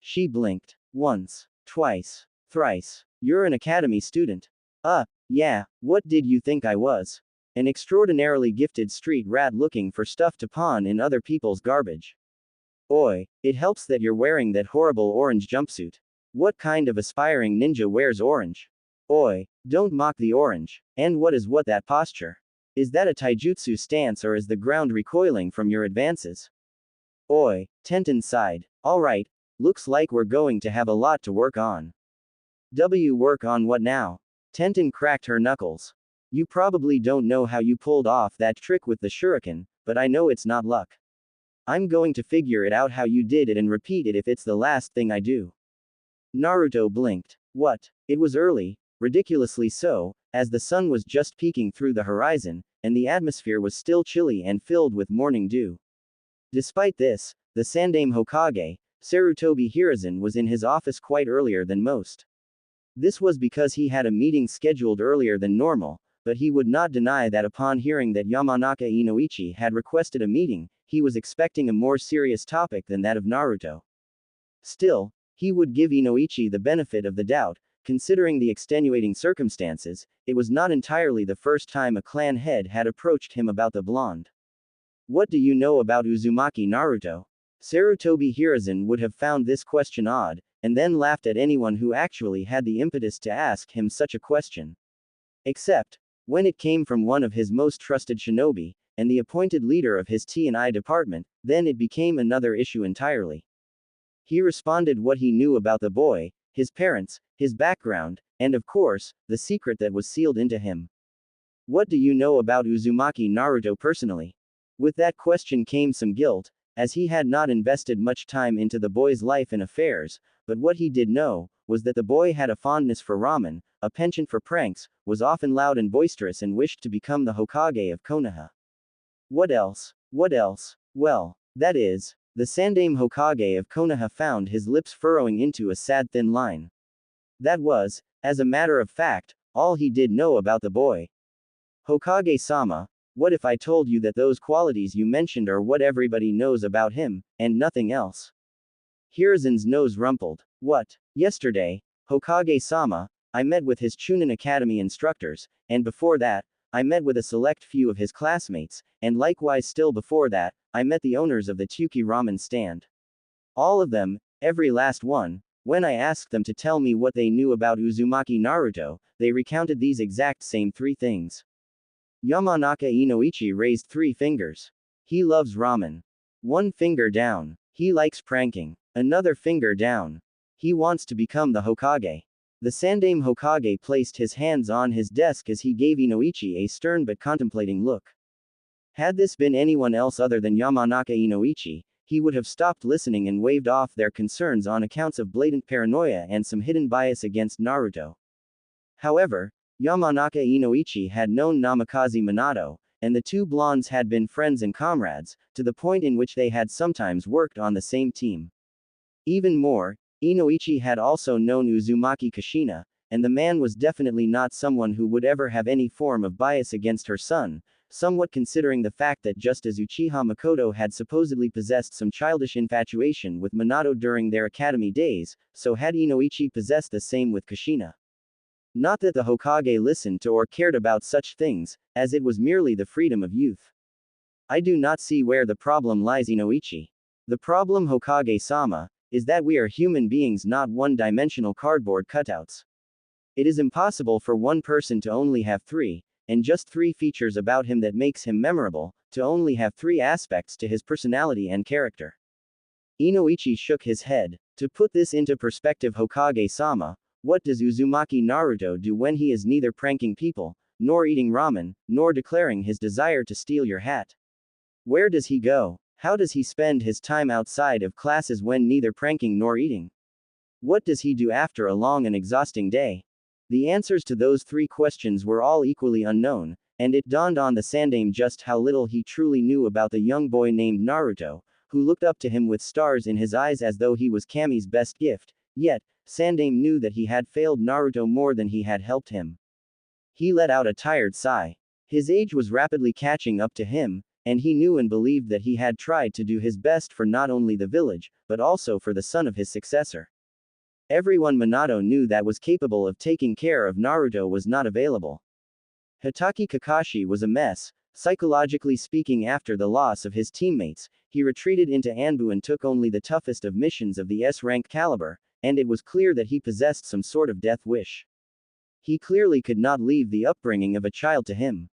She blinked. Once, twice, thrice. You're an academy student. Yeah, what did you think I was? An extraordinarily gifted street rat looking for stuff to pawn in other people's garbage. Oi, it helps that you're wearing that horrible orange jumpsuit. What kind of aspiring ninja wears orange? Oi, don't mock the orange. And what is that posture? Is that a taijutsu stance or is the ground recoiling from your advances? Oi, Tenten sighed. Alright, looks like we're going to have a lot to work on. Work on what now? Tenten cracked her knuckles. You probably don't know how you pulled off that trick with the shuriken, but I know it's not luck. I'm going to figure it out how you did it and repeat it if it's the last thing I do. Naruto blinked. What? It was early, ridiculously so, as the sun was just peeking through the horizon, and the atmosphere was still chilly and filled with morning dew. Despite this, the Sandaime Hokage, Sarutobi Hiruzen, was in his office quite earlier than most. This was because he had a meeting scheduled earlier than normal, but he would not deny that upon hearing that Yamanaka Inoichi had requested a meeting, he was expecting a more serious topic than that of Naruto. Still, he would give Inoichi the benefit of the doubt. Considering the extenuating circumstances, it was not entirely the first time a clan head had approached him about the blonde. What do you know about Uzumaki Naruto? Sarutobi Hiruzen would have found this question odd, and then laughed at anyone who actually had the impetus to ask him such a question. Except, when it came from one of his most trusted shinobi, and the appointed leader of his T&I department, then it became another issue entirely. He responded what he knew about the boy, his parents, his background, and of course, the secret that was sealed into him. What do you know about Uzumaki Naruto personally? With that question came some guilt, as he had not invested much time into the boy's life and affairs, but what he did know, was that the boy had a fondness for ramen, a penchant for pranks, was often loud and boisterous and wished to become the Hokage of Konoha. What else? What else? Well, that is, the Sandaime Hokage of Konoha found his lips furrowing into a sad thin line. That was, as a matter of fact, all he did know about the boy. Hokage-sama, what if I told you that those qualities you mentioned are what everybody knows about him, and nothing else? Hiruzen's nose rumpled. What? Yesterday, Hokage-sama, I met with his Chunin Academy instructors, and before that, I met with a select few of his classmates, and likewise still before that, I met the owners of the Tsuki ramen stand. All of them, every last one, when I asked them to tell me what they knew about Uzumaki Naruto, they recounted these exact same three things. Yamanaka Inoichi raised 3 fingers. He loves ramen. 1 finger down. He likes pranking. Another finger down. He wants to become the Hokage. The Sandaime Hokage placed his hands on his desk as he gave Inoichi a stern but contemplating look. Had this been anyone else other than Yamanaka Inoichi, he would have stopped listening and waved off their concerns on accounts of blatant paranoia and some hidden bias against Naruto. However, Yamanaka Inoichi had known Namikaze Minato, and the two blondes had been friends and comrades, to the point in which they had sometimes worked on the same team. Even more, Inoichi had also known Uzumaki Kushina, and the man was definitely not someone who would ever have any form of bias against her son, somewhat considering the fact that just as Uchiha Makoto had supposedly possessed some childish infatuation with Minato during their academy days, so had Inoichi possessed the same with Kushina. Not that the Hokage listened to or cared about such things, as it was merely the freedom of youth. I do not see where the problem lies, Inoichi. The problem, Hokage-sama, is that we are human beings, not one-dimensional cardboard cutouts. It is impossible for one person to only have three, and just three features about him that makes him memorable, to only have three aspects to his personality and character. Inoichi shook his head. To put this into perspective, Hokage-sama, what does Uzumaki Naruto do when he is neither pranking people, nor eating ramen, nor declaring his desire to steal your hat? Where does he go? How does he spend his time outside of classes when neither pranking nor eating? What does he do after a long and exhausting day? The answers to those three questions were all equally unknown, and it dawned on the Sandaime just how little he truly knew about the young boy named Naruto, who looked up to him with stars in his eyes as though he was Kami's best gift. Yet, Sandaime knew that he had failed Naruto more than he had helped him. He let out a tired sigh. His age was rapidly catching up to him, and he knew and believed that he had tried to do his best for not only the village, but also for the son of his successor. Everyone Minato knew that was capable of taking care of Naruto was not available. Hitaki Kakashi was a mess. Psychologically speaking, after the loss of his teammates, he retreated into Anbu and took only the toughest of missions of the S-rank caliber, and it was clear that he possessed some sort of death wish. He clearly could not leave the upbringing of a child to him.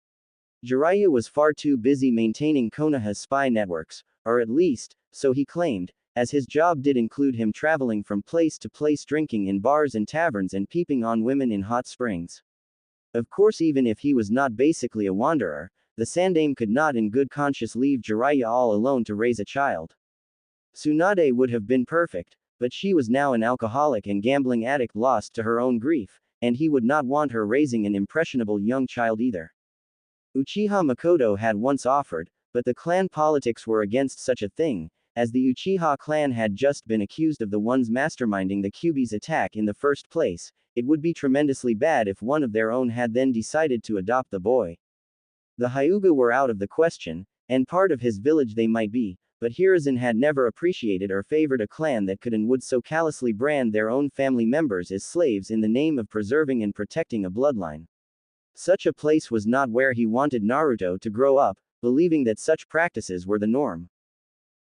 Jiraiya was far too busy maintaining Konoha's spy networks, or at least, so he claimed, as his job did include him traveling from place to place drinking in bars and taverns and peeping on women in hot springs. Of course, even if he was not basically a wanderer, the Sandaime could not in good conscience leave Jiraiya all alone to raise a child. Tsunade would have been perfect, but she was now an alcoholic and gambling addict lost to her own grief, and he would not want her raising an impressionable young child either. Uchiha Makoto had once offered, but the clan politics were against such a thing, as the Uchiha clan had just been accused of the ones masterminding the Kyuubi's attack in the first place. It would be tremendously bad if one of their own had then decided to adopt the boy. The Hyuga were out of the question, and part of his village they might be, but Hiruzen had never appreciated or favored a clan that could and would so callously brand their own family members as slaves in the name of preserving and protecting a bloodline. Such a place was not where he wanted Naruto to grow up, believing that such practices were the norm.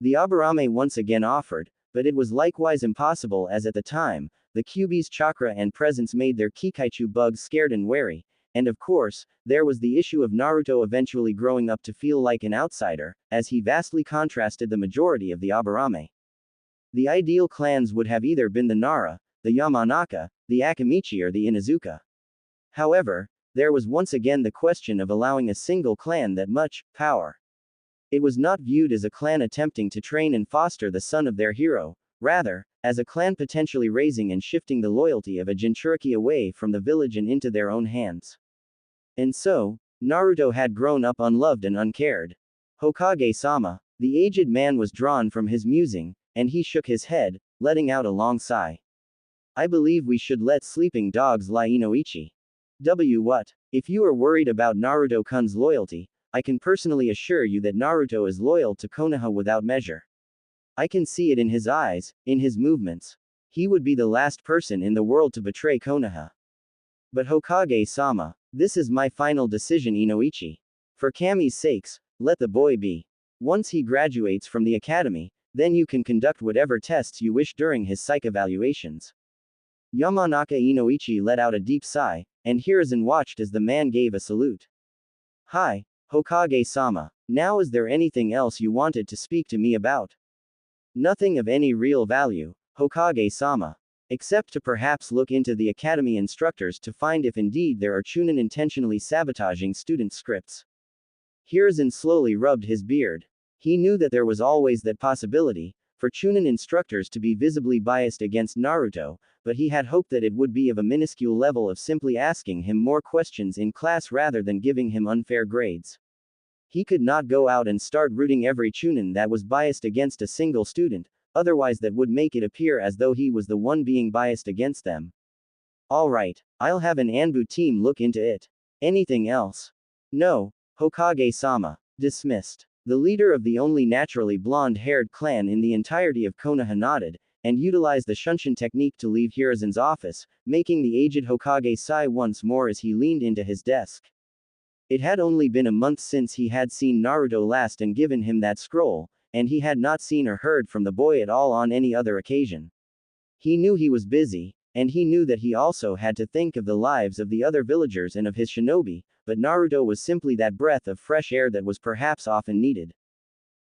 The Aburame once again offered, but it was likewise impossible as at the time, the Kyuubi's chakra and presence made their Kikaichu bugs scared and wary, and of course, there was the issue of Naruto eventually growing up to feel like an outsider, as he vastly contrasted the majority of the Aburame. The ideal clans would have either been the Nara, the Yamanaka, the Akamichi or the Inuzuka. However, there was once again the question of allowing a single clan that much power. It was not viewed as a clan attempting to train and foster the son of their hero, rather, as a clan potentially raising and shifting the loyalty of a Jinchuriki away from the village and into their own hands. And so, Naruto had grown up unloved and uncared. Hokage-sama. The aged man was drawn from his musing, and he shook his head, letting out a long sigh. I believe we should let sleeping dogs lie, Inoichi. What? If you are worried about Naruto-kun's loyalty, I can personally assure you that Naruto is loyal to Konoha without measure. I can see it in his eyes, in his movements. He would be the last person in the world to betray Konoha. But Hokage-sama, this is my final decision, Inoichi. For Kami's sakes, let the boy be. Once he graduates from the academy, then you can conduct whatever tests you wish during his psych evaluations. Yamanaka Inoichi let out a deep sigh, and Hiruzen watched as the man gave a salute. Hi, Hokage-sama. Now, is there anything else you wanted to speak to me about? Nothing of any real value, Hokage-sama. Except to perhaps look into the academy instructors to find if indeed there are Chunin intentionally sabotaging student scripts. Hiruzen slowly rubbed his beard. He knew that there was always that possibility, for Chunin instructors to be visibly biased against Naruto, but he had hoped that it would be of a minuscule level of simply asking him more questions in class rather than giving him unfair grades. He could not go out and start rooting every Chunin that was biased against a single student, otherwise that would make it appear as though he was the one being biased against them. Alright, I'll have an Anbu team look into it. Anything else? No, Hokage-sama. Dismissed. The leader of the only naturally blonde-haired clan in the entirety of Konoha nodded, and utilized the Shunshin technique to leave Hiruzen's office, making the aged Hokage sigh once more as he leaned into his desk. It had only been a month since he had seen Naruto last and given him that scroll, and he had not seen or heard from the boy at all on any other occasion. He knew he was busy, and he knew that he also had to think of the lives of the other villagers and of his shinobi, but Naruto was simply that breath of fresh air that was perhaps often needed.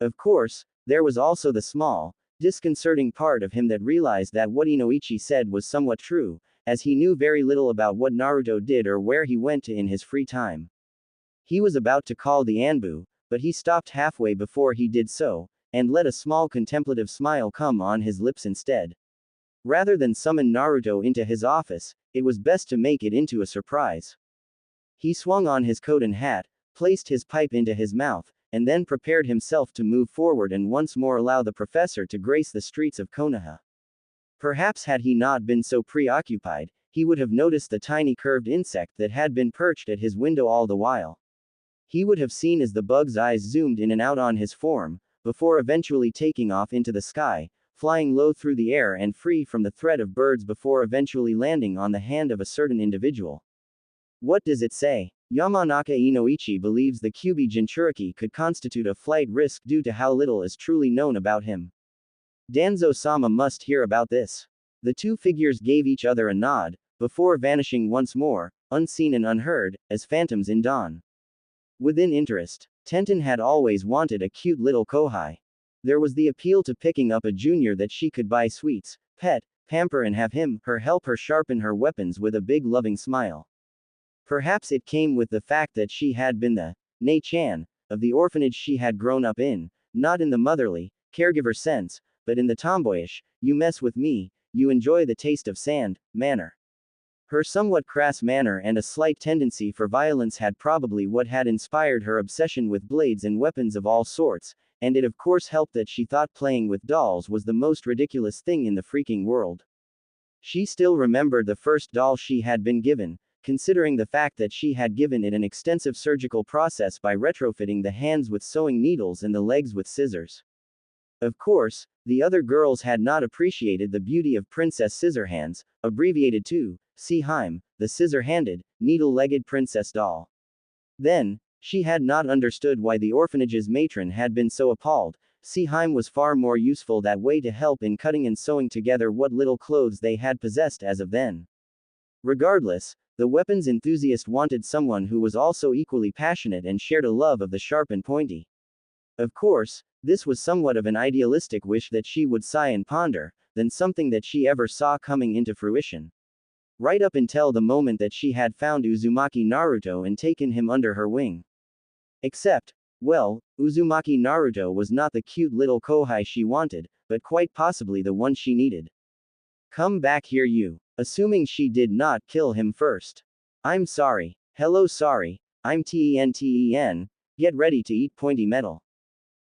Of course, there was also the small, disconcerting part of him that realized that what Inoichi said was somewhat true, as he knew very little about what Naruto did or where he went to in his free time. He was about to call the Anbu, but he stopped halfway before he did so, and let a small contemplative smile come on his lips instead. Rather than summon Naruto into his office, it was best to make it into a surprise. He swung on his coat and hat, placed his pipe into his mouth, and then prepared himself to move forward and once more allow the professor to grace the streets of Konoha. Perhaps had he not been so preoccupied, he would have noticed the tiny curved insect that had been perched at his window all the while. He would have seen as the bug's eyes zoomed in and out on his form, before eventually taking off into the sky, flying low through the air and free from the threat of birds before eventually landing on the hand of a certain individual. What does it say? Yamanaka Inoichi believes the Kyuubi Jinchuriki could constitute a flight risk due to how little is truly known about him. Danzo-sama must hear about this. The two figures gave each other a nod, before vanishing once more, unseen and unheard, as phantoms in dawn. Within interest, Tenten had always wanted a cute little kohai. There was the appeal to picking up a junior that she could buy sweets, pet, pamper and have him, her help her sharpen her weapons with a big loving smile. Perhaps it came with the fact that she had been the Nei-chan of the orphanage she had grown up in, not in the motherly, caregiver sense, but in the tomboyish, you mess with me, you enjoy the taste of sand, manner. Her somewhat crass manner and a slight tendency for violence had probably what had inspired her obsession with blades and weapons of all sorts, and it of course helped that she thought playing with dolls was the most ridiculous thing in the freaking world. She still remembered the first doll she had been given, considering the fact that she had given it an extensive surgical process by retrofitting the hands with sewing needles and the legs with scissors. Of course, the other girls had not appreciated the beauty of Princess Scissorhands, abbreviated to Seeheim, the scissor-handed, needle-legged princess doll. Then, she had not understood why the orphanage's matron had been so appalled. Seeheim was far more useful that way to help in cutting and sewing together what little clothes they had possessed as of then. Regardless, the weapons enthusiast wanted someone who was also equally passionate and shared a love of the sharp and pointy. Of course, this was somewhat of an idealistic wish that she would sigh and ponder, than something that she ever saw coming into fruition. Right up until the moment that she had found Uzumaki Naruto and taken him under her wing. Except, well, Uzumaki Naruto was not the cute little kohai she wanted, but quite possibly the one she needed. Come back here you. Assuming she did not kill him first. I'm sorry. Hello sorry. I'm Ten. Get ready to eat pointy metal.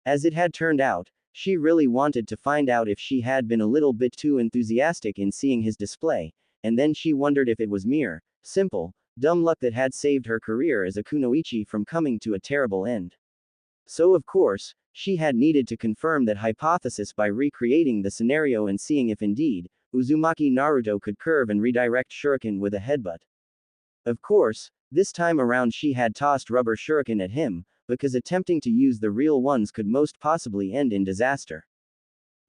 As it had turned out, she really wanted to find out if she had been a little bit too enthusiastic in seeing his display, and then she wondered if it was mere, simple, dumb luck that had saved her career as a kunoichi from coming to a terrible end. So of course, she had needed to confirm that hypothesis by recreating the scenario and seeing if indeed, Uzumaki Naruto could curve and redirect shuriken with a headbutt. Of course, this time around she had tossed rubber shuriken at him, because attempting to use the real ones could most possibly end in disaster.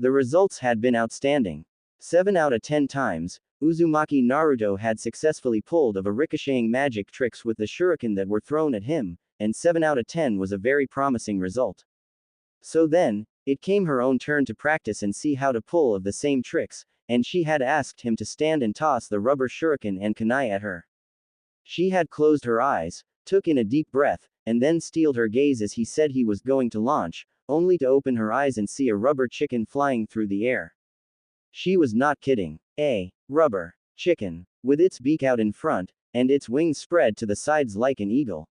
The results had been outstanding. 7 out of 10 times, Uzumaki Naruto had successfully pulled of a ricocheting magic tricks with the shuriken that were thrown at him, and 7 out of 10 was a very promising result. So then, it came her own turn to practice and see how to pull of the same tricks, and she had asked him to stand and toss the rubber shuriken and kunai at her. She had closed her eyes, took in a deep breath, and then steeled her gaze as he said he was going to launch, only to open her eyes and see a rubber chicken flying through the air. She was not kidding. A rubber chicken, with its beak out in front, and its wings spread to the sides like an eagle.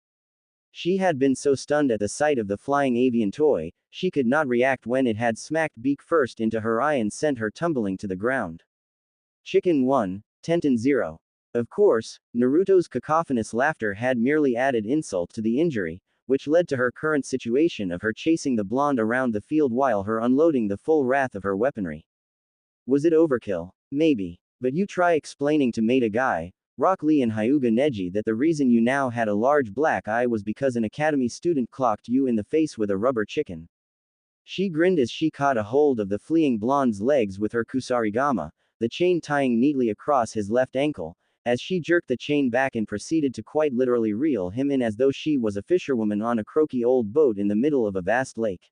She had been so stunned at the sight of the flying avian toy, she could not react when it had smacked beak first into her eye and sent her tumbling to the ground. Chicken 1, Tenten 0. Of course, Naruto's cacophonous laughter had merely added insult to the injury, which led to her current situation of her chasing the blonde around the field while her unloading the full wrath of her weaponry. Was it overkill? Maybe. But you try explaining to Maida Guy, Rock Lee and Hyuga Neji that the reason you now had a large black eye was because an academy student clocked you in the face with a rubber chicken. She grinned as she caught a hold of the fleeing blonde's legs with her kusarigama, the chain tying neatly across his left ankle, as she jerked the chain back and proceeded to quite literally reel him in as though she was a fisherwoman on a croaky old boat in the middle of a vast lake.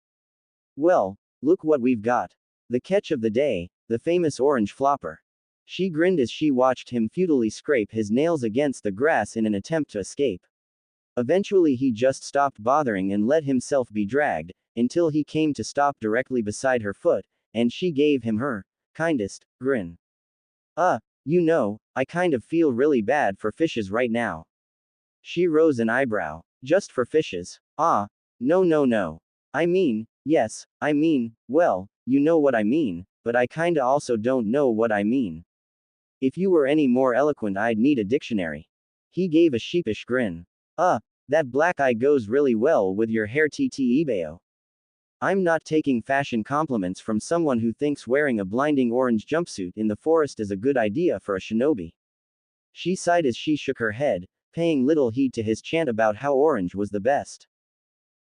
Well, look what we've got. The catch of the day, the famous orange flopper. She grinned as she watched him futilely scrape his nails against the grass in an attempt to escape. Eventually he just stopped bothering and let himself be dragged, until he came to stop directly beside her foot, and she gave him her kindest grin. You know, I kind of feel really bad for fishes right now. She rose an eyebrow. Just for fishes? No. I mean, yes, well, you know what I mean, but I kinda also don't know what I mean. If you were any more eloquent, I'd need a dictionary. He gave a sheepish grin. That black eye goes really well with your hair Ibeo. I'm not taking fashion compliments from someone who thinks wearing a blinding orange jumpsuit in the forest is a good idea for a shinobi. She sighed as she shook her head, paying little heed to his chant about how orange was the best.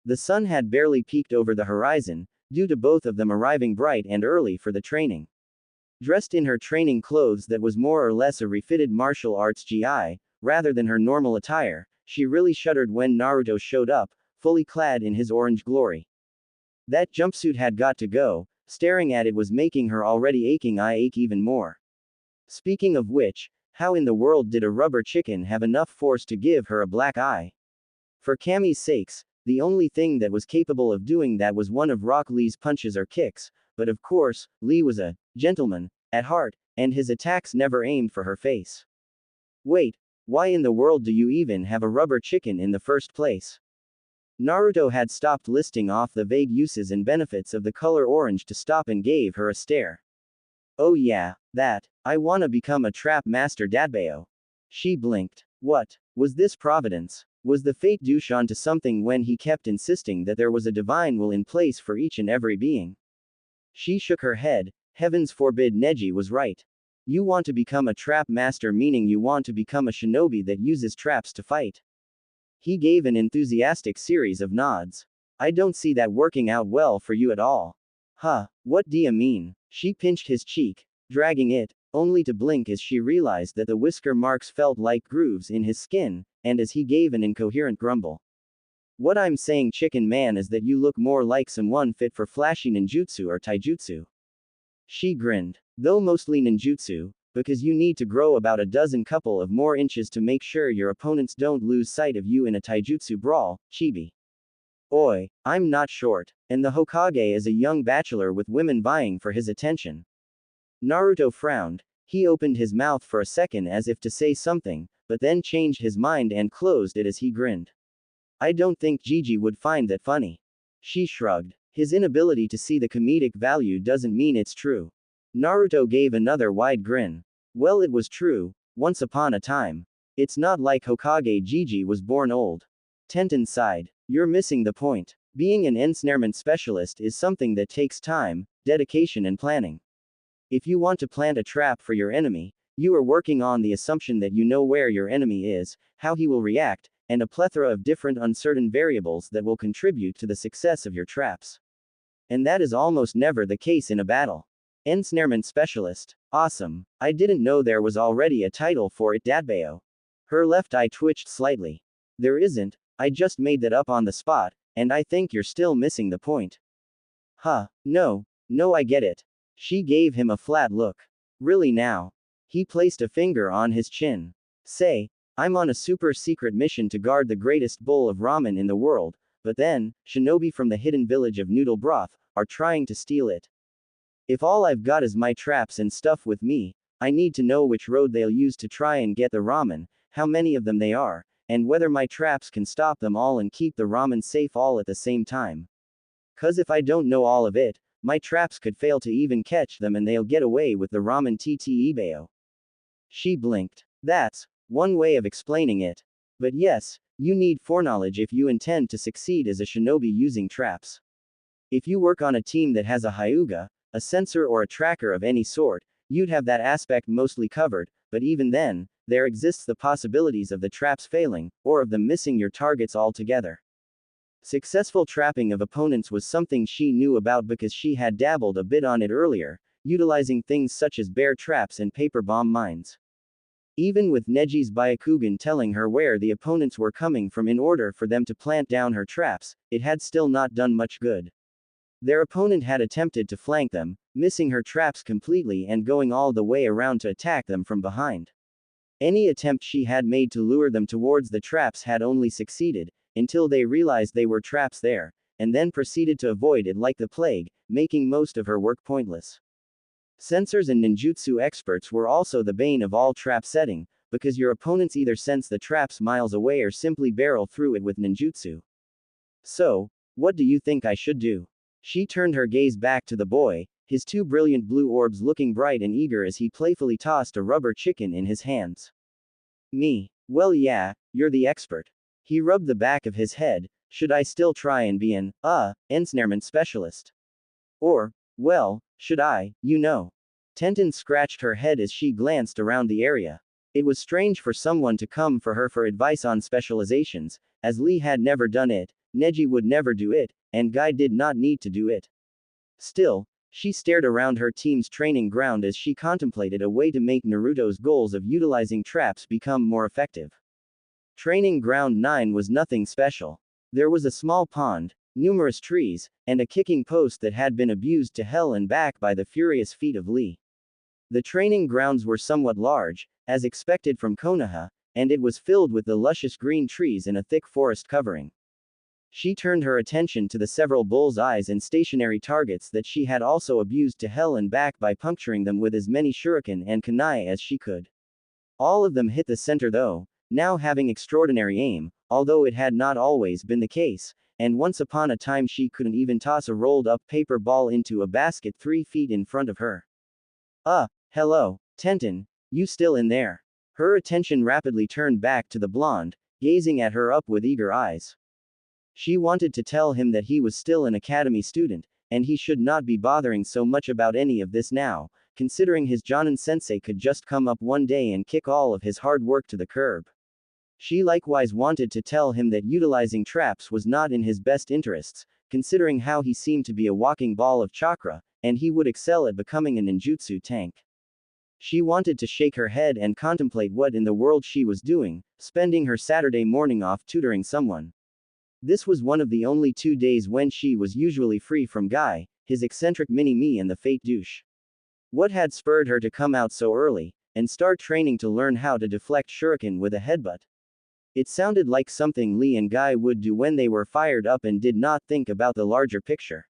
The sun had barely peeked over the horizon, due to both of them arriving bright and early for the training. Dressed in her training clothes that was more or less a refitted martial arts GI, rather than her normal attire, she really shuddered when Naruto showed up, fully clad in his orange glory. That jumpsuit had got to go, staring at it was making her already aching eye ache even more. Speaking of which, how in the world did a rubber chicken have enough force to give her a black eye? For Cammy's sakes, the only thing that was capable of doing that was one of Rock Lee's punches or kicks, but of course, Lee was a gentleman at heart, and his attacks never aimed for her face. Wait, why in the world do you even have a rubber chicken in the first place? Naruto had stopped listing off the vague uses and benefits of the color orange to stop and gave her a stare. Oh yeah, that. I wanna become a trap master Datbeo. She blinked. What? Was this providence? Was the fate douche onto something when he kept insisting that there was a divine will in place for each and every being? She shook her head. Heavens forbid Neji was right. You want to become a trap master, meaning you want to become a shinobi that uses traps to fight. He gave an enthusiastic series of nods. I don't see that working out well for you at all. What do you mean? She pinched his cheek, dragging it, only to blink as she realized that the whisker marks felt like grooves in his skin, and as he gave an incoherent grumble. What I'm saying, chicken man, is that you look more like someone fit for flashy ninjutsu or taijutsu. She grinned. Though mostly ninjutsu, because you need to grow about a dozen couple of more inches to make sure your opponents don't lose sight of you in a taijutsu brawl, chibi. Oi, I'm not short, and the Hokage is a young bachelor with women vying for his attention. Naruto frowned. He opened his mouth for a second as if to say something, but then changed his mind and closed it as he grinned. I don't think Gigi would find that funny. She shrugged. His inability to see the comedic value doesn't mean it's true. Naruto gave another wide grin. Well, it was true, once upon a time. It's not like Hokage Gigi was born old. Tenten sighed. You're missing the point. Being an ensnarement specialist is something that takes time, dedication and planning. If you want to plant a trap for your enemy, you are working on the assumption that you know where your enemy is, how he will react, and a plethora of different uncertain variables that will contribute to the success of your traps. And that is almost never the case in a battle. Ensnarement specialist. Awesome. I didn't know there was already a title for it, Datbeo. Her left eye twitched slightly. There isn't, I just made that up on the spot, and I think you're still missing the point. No, I get it. She gave him a flat look. Really now? He placed a finger on his chin. Say, I'm on a super secret mission to guard the greatest bowl of ramen in the world, but then, shinobi from the hidden village of noodle broth, are trying to steal it. If all I've got is my traps and stuff with me, I need to know which road they'll use to try and get the ramen, how many of them they are, and whether my traps can stop them all and keep the ramen safe all at the same time. 'Cause if I don't know all of it, my traps could fail to even catch them and they'll get away with the ramen ttebao. She blinked. That's one way of explaining it. But yes, you need foreknowledge if you intend to succeed as a shinobi using traps. If you work on a team that has a hyuga, a sensor or a tracker of any sort, you'd have that aspect mostly covered, but even then, there exists the possibilities of the traps failing, or of them missing your targets altogether. Successful trapping of opponents was something she knew about because she had dabbled a bit on it earlier, utilizing things such as bear traps and paper bomb mines. Even with Neji's Byakugan telling her where the opponents were coming from in order for them to plant down her traps, it had still not done much good. Their opponent had attempted to flank them, missing her traps completely and going all the way around to attack them from behind. Any attempt she had made to lure them towards the traps had only succeeded, until they realized they were traps there, and then proceeded to avoid it like the plague, making most of her work pointless. Sensors and ninjutsu experts were also the bane of all trap setting, because your opponents either sense the traps miles away or simply barrel through it with ninjutsu. So, what do you think I should do? She turned her gaze back to the boy, his two brilliant blue orbs looking bright and eager as he playfully tossed a rubber chicken in his hands. Me? Well, yeah, you're the expert. He rubbed the back of his head. Should I still try and be an, ensnarement specialist? Or, well, should I, Tenten scratched her head as she glanced around the area. It was strange for someone to come for her for advice on specializations, as Lee had never done it, Neji would never do it, and Guy did not need to do it. Still, she stared around her team's training ground as she contemplated a way to make Naruto's goals of utilizing traps become more effective. Training ground 9 was nothing special. There was a small pond, numerous trees, and a kicking post that had been abused to hell and back by the furious feet of Lee. The training grounds were somewhat large, as expected from Konoha, and it was filled with the luscious green trees and a thick forest covering. She turned her attention to the several bull's-eyes and stationary targets that she had also abused to hell and back by puncturing them with as many shuriken and kunai as she could. All of them hit the center though, now having extraordinary aim, although it had not always been the case, and once upon a time she couldn't even toss a rolled-up paper ball into a basket 3 feet in front of her. Hello, Tenten, you still in there? Her attention rapidly turned back to the blonde, gazing at her up with eager eyes. She wanted to tell him that he was still an academy student, and he should not be bothering so much about any of this now, considering his Jonin-sensei could just come up one day and kick all of his hard work to the curb. She likewise wanted to tell him that utilizing traps was not in his best interests, considering how he seemed to be a walking ball of chakra, and he would excel at becoming a ninjutsu tank. She wanted to shake her head and contemplate what in the world she was doing, spending her Saturday morning off tutoring someone. This was one of the only 2 days when she was usually free from Guy, his eccentric mini-me and the fate douche. What had spurred her to come out so early, and start training to learn how to deflect shuriken with a headbutt? It sounded like something Lee and Guy would do when they were fired up and did not think about the larger picture.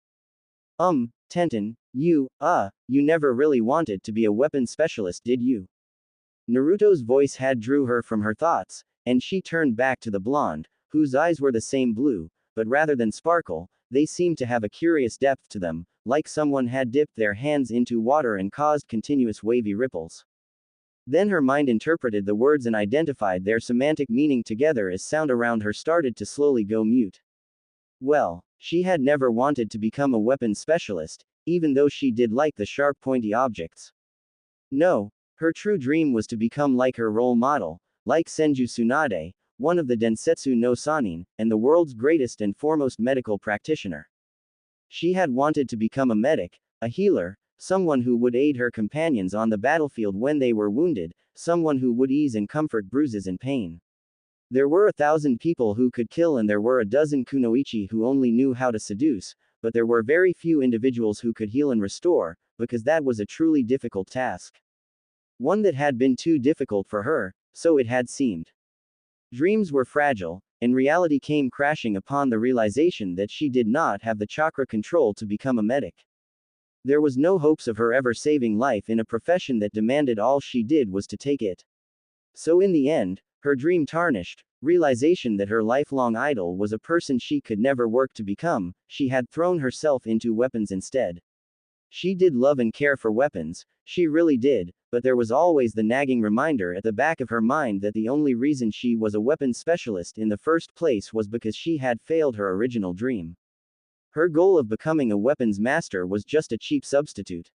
Tenten, you never really wanted to be a weapon specialist, did you? Naruto's voice had drew her from her thoughts, and she turned back to the blonde, whose eyes were the same blue, but rather than sparkle, they seemed to have a curious depth to them, like someone had dipped their hands into water and caused continuous wavy ripples. Then her mind interpreted the words and identified their semantic meaning together as sound around her started to slowly go mute. Well, she had never wanted to become a weapons specialist, even though she did like the sharp pointy objects. No, her true dream was to become like her role model, like Senju Tsunade, one of the Densetsu no Sanin, and the world's greatest and foremost medical practitioner. She had wanted to become a medic, a healer, someone who would aid her companions on the battlefield when they were wounded, someone who would ease and comfort bruises and pain. There were 1,000 people who could kill and there were a dozen kunoichi who only knew how to seduce, but there were very few individuals who could heal and restore, because that was a truly difficult task. One that had been too difficult for her, so it had seemed. Dreams were fragile, and reality came crashing upon the realization that she did not have the chakra control to become a medic. There was no hopes of her ever saving life in a profession that demanded all she did was to take it. So in the end, her dream tarnished, realization that her lifelong idol was a person she could never work to become, she had thrown herself into weapons instead. She did love and care for weapons, she really did, but there was always the nagging reminder at the back of her mind that the only reason she was a weapons specialist in the first place was because she had failed her original dream. Her goal of becoming a weapons master was just a cheap substitute.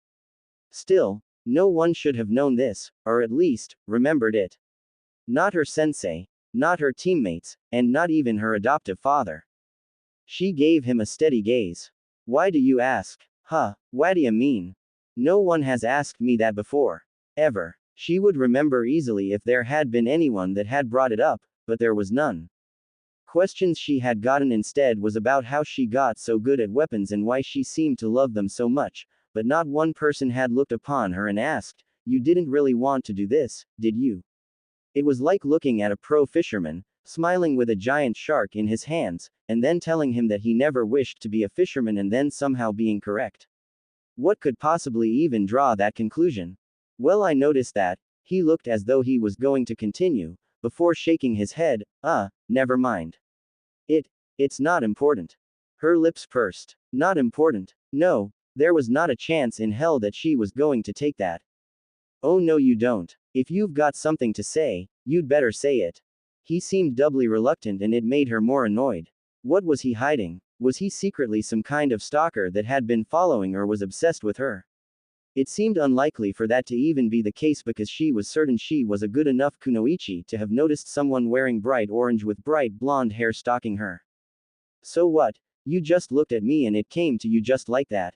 Still, no one should have known this, or at least, remembered it. Not her sensei, not her teammates, and not even her adoptive father. She gave him a steady gaze. Why do you ask? Huh, what do you mean? No one has asked me that before. Ever. She would remember easily if there had been anyone that had brought it up, but there was none. Questions she had gotten instead was about how she got so good at weapons and why she seemed to love them so much, but not one person had looked upon her and asked, "You didn't really want to do this, did you?" It was like looking at a pro fisherman, smiling with a giant shark in his hands, and then telling him that he never wished to be a fisherman and then somehow being correct. What could possibly even draw that conclusion? Well, I noticed that. He looked as though he was going to continue, before shaking his head. Never mind. It's not important. Her lips pursed. Not important. No, there was not a chance in hell that she was going to take that. Oh no, you don't. If you've got something to say, you'd better say it. He seemed doubly reluctant and it made her more annoyed. What was he hiding? Was he secretly some kind of stalker that had been following or was obsessed with her? It seemed unlikely for that to even be the case because she was certain she was a good enough kunoichi to have noticed someone wearing bright orange with bright blonde hair stalking her. So what? You just looked at me and it came to you just like that.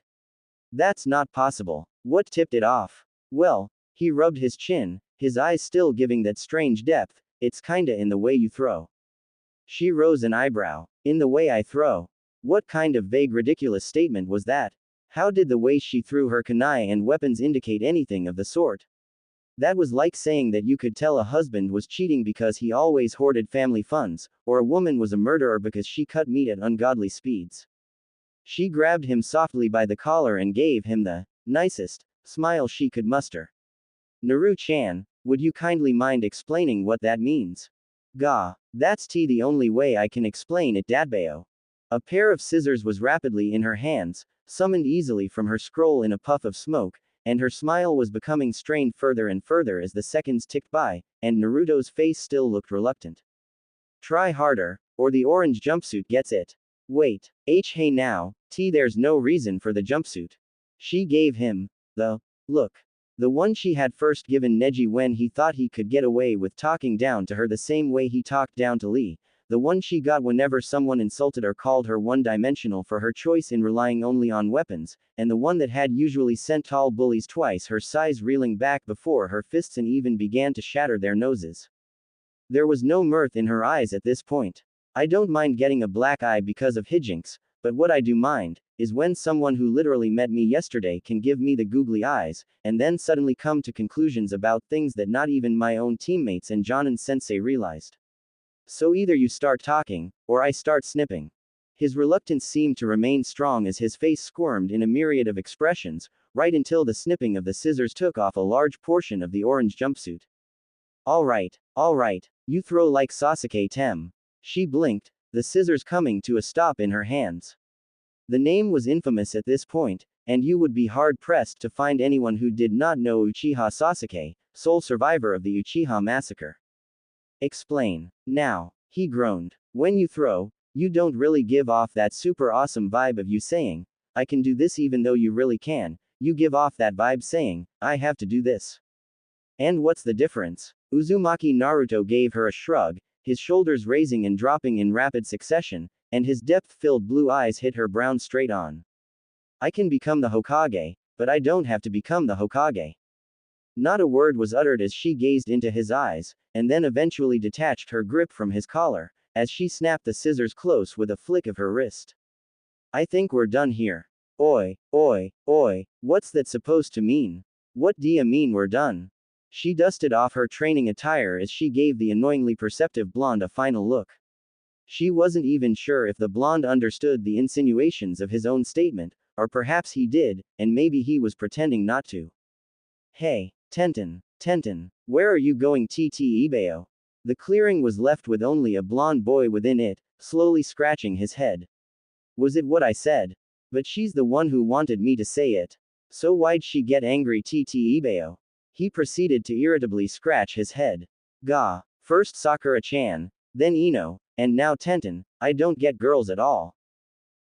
That's not possible. What tipped it off? Well, he rubbed his chin, his eyes still giving that strange depth. It's kinda in the way you throw. She rose an eyebrow. In the way I throw. What kind of vague ridiculous statement was that? How did the way she threw her kunai and weapons indicate anything of the sort? That was like saying that you could tell a husband was cheating because he always hoarded family funds, or a woman was a murderer because she cut meat at ungodly speeds. She grabbed him softly by the collar and gave him the nicest smile she could muster. Naru-chan, would you kindly mind explaining what that means? Gah, that's the only way I can explain it, Dadbao. A pair of scissors was rapidly in her hands, summoned easily from her scroll in a puff of smoke, and her smile was becoming strained further and further as the seconds ticked by, and Naruto's face still looked reluctant. Try harder, or the orange jumpsuit gets it. Wait, hey now, there's no reason for the jumpsuit. She gave him the look. The one she had first given Neji when he thought he could get away with talking down to her the same way he talked down to Lee. The one she got whenever someone insulted or called her one-dimensional for her choice in relying only on weapons, and the one that had usually sent tall bullies twice her size reeling back before her fists and even began to shatter their noses. There was no mirth in her eyes at this point. I don't mind getting a black eye because of hijinks, but what I do mind is when someone who literally met me yesterday can give me the googly eyes, and then suddenly come to conclusions about things that not even my own teammates and Jonin-sensei realized. So either you start talking, or I start snipping. His reluctance seemed to remain strong as his face squirmed in a myriad of expressions, right until the snipping of the scissors took off a large portion of the orange jumpsuit. Alright, you throw like Sasuke Tem. She blinked, the scissors coming to a stop in her hands. The name was infamous at this point, and you would be hard-pressed to find anyone who did not know Uchiha Sasuke, sole survivor of the Uchiha massacre. Explain. Now, he groaned. When you throw, you don't really give off that super awesome vibe of you saying, I can do this even though you really can, you give off that vibe saying, I have to do this. And what's the difference? Uzumaki Naruto gave her a shrug, his shoulders raising and dropping in rapid succession, and his depth-filled blue eyes hit her brown straight on. I can become the Hokage, but I don't have to become the Hokage. Not a word was uttered as she gazed into his eyes, and then eventually detached her grip from his collar, as she snapped the scissors close with a flick of her wrist. I think we're done here. Oi, what's that supposed to mean? What do you mean we're done? She dusted off her training attire as she gave the annoyingly perceptive blonde a final look. She wasn't even sure if the blonde understood the insinuations of his own statement, or perhaps he did, and maybe he was pretending not to. Hey, Tenten, where are you going TT Ibeo? The clearing was left with only a blonde boy within it, slowly scratching his head. Was it what I said? But she's the one who wanted me to say it. So why'd she get angry TT Ibeo? He proceeded to irritably scratch his head. Gah, first Sakura-chan, then Ino, and now Tenten, I don't get girls at all.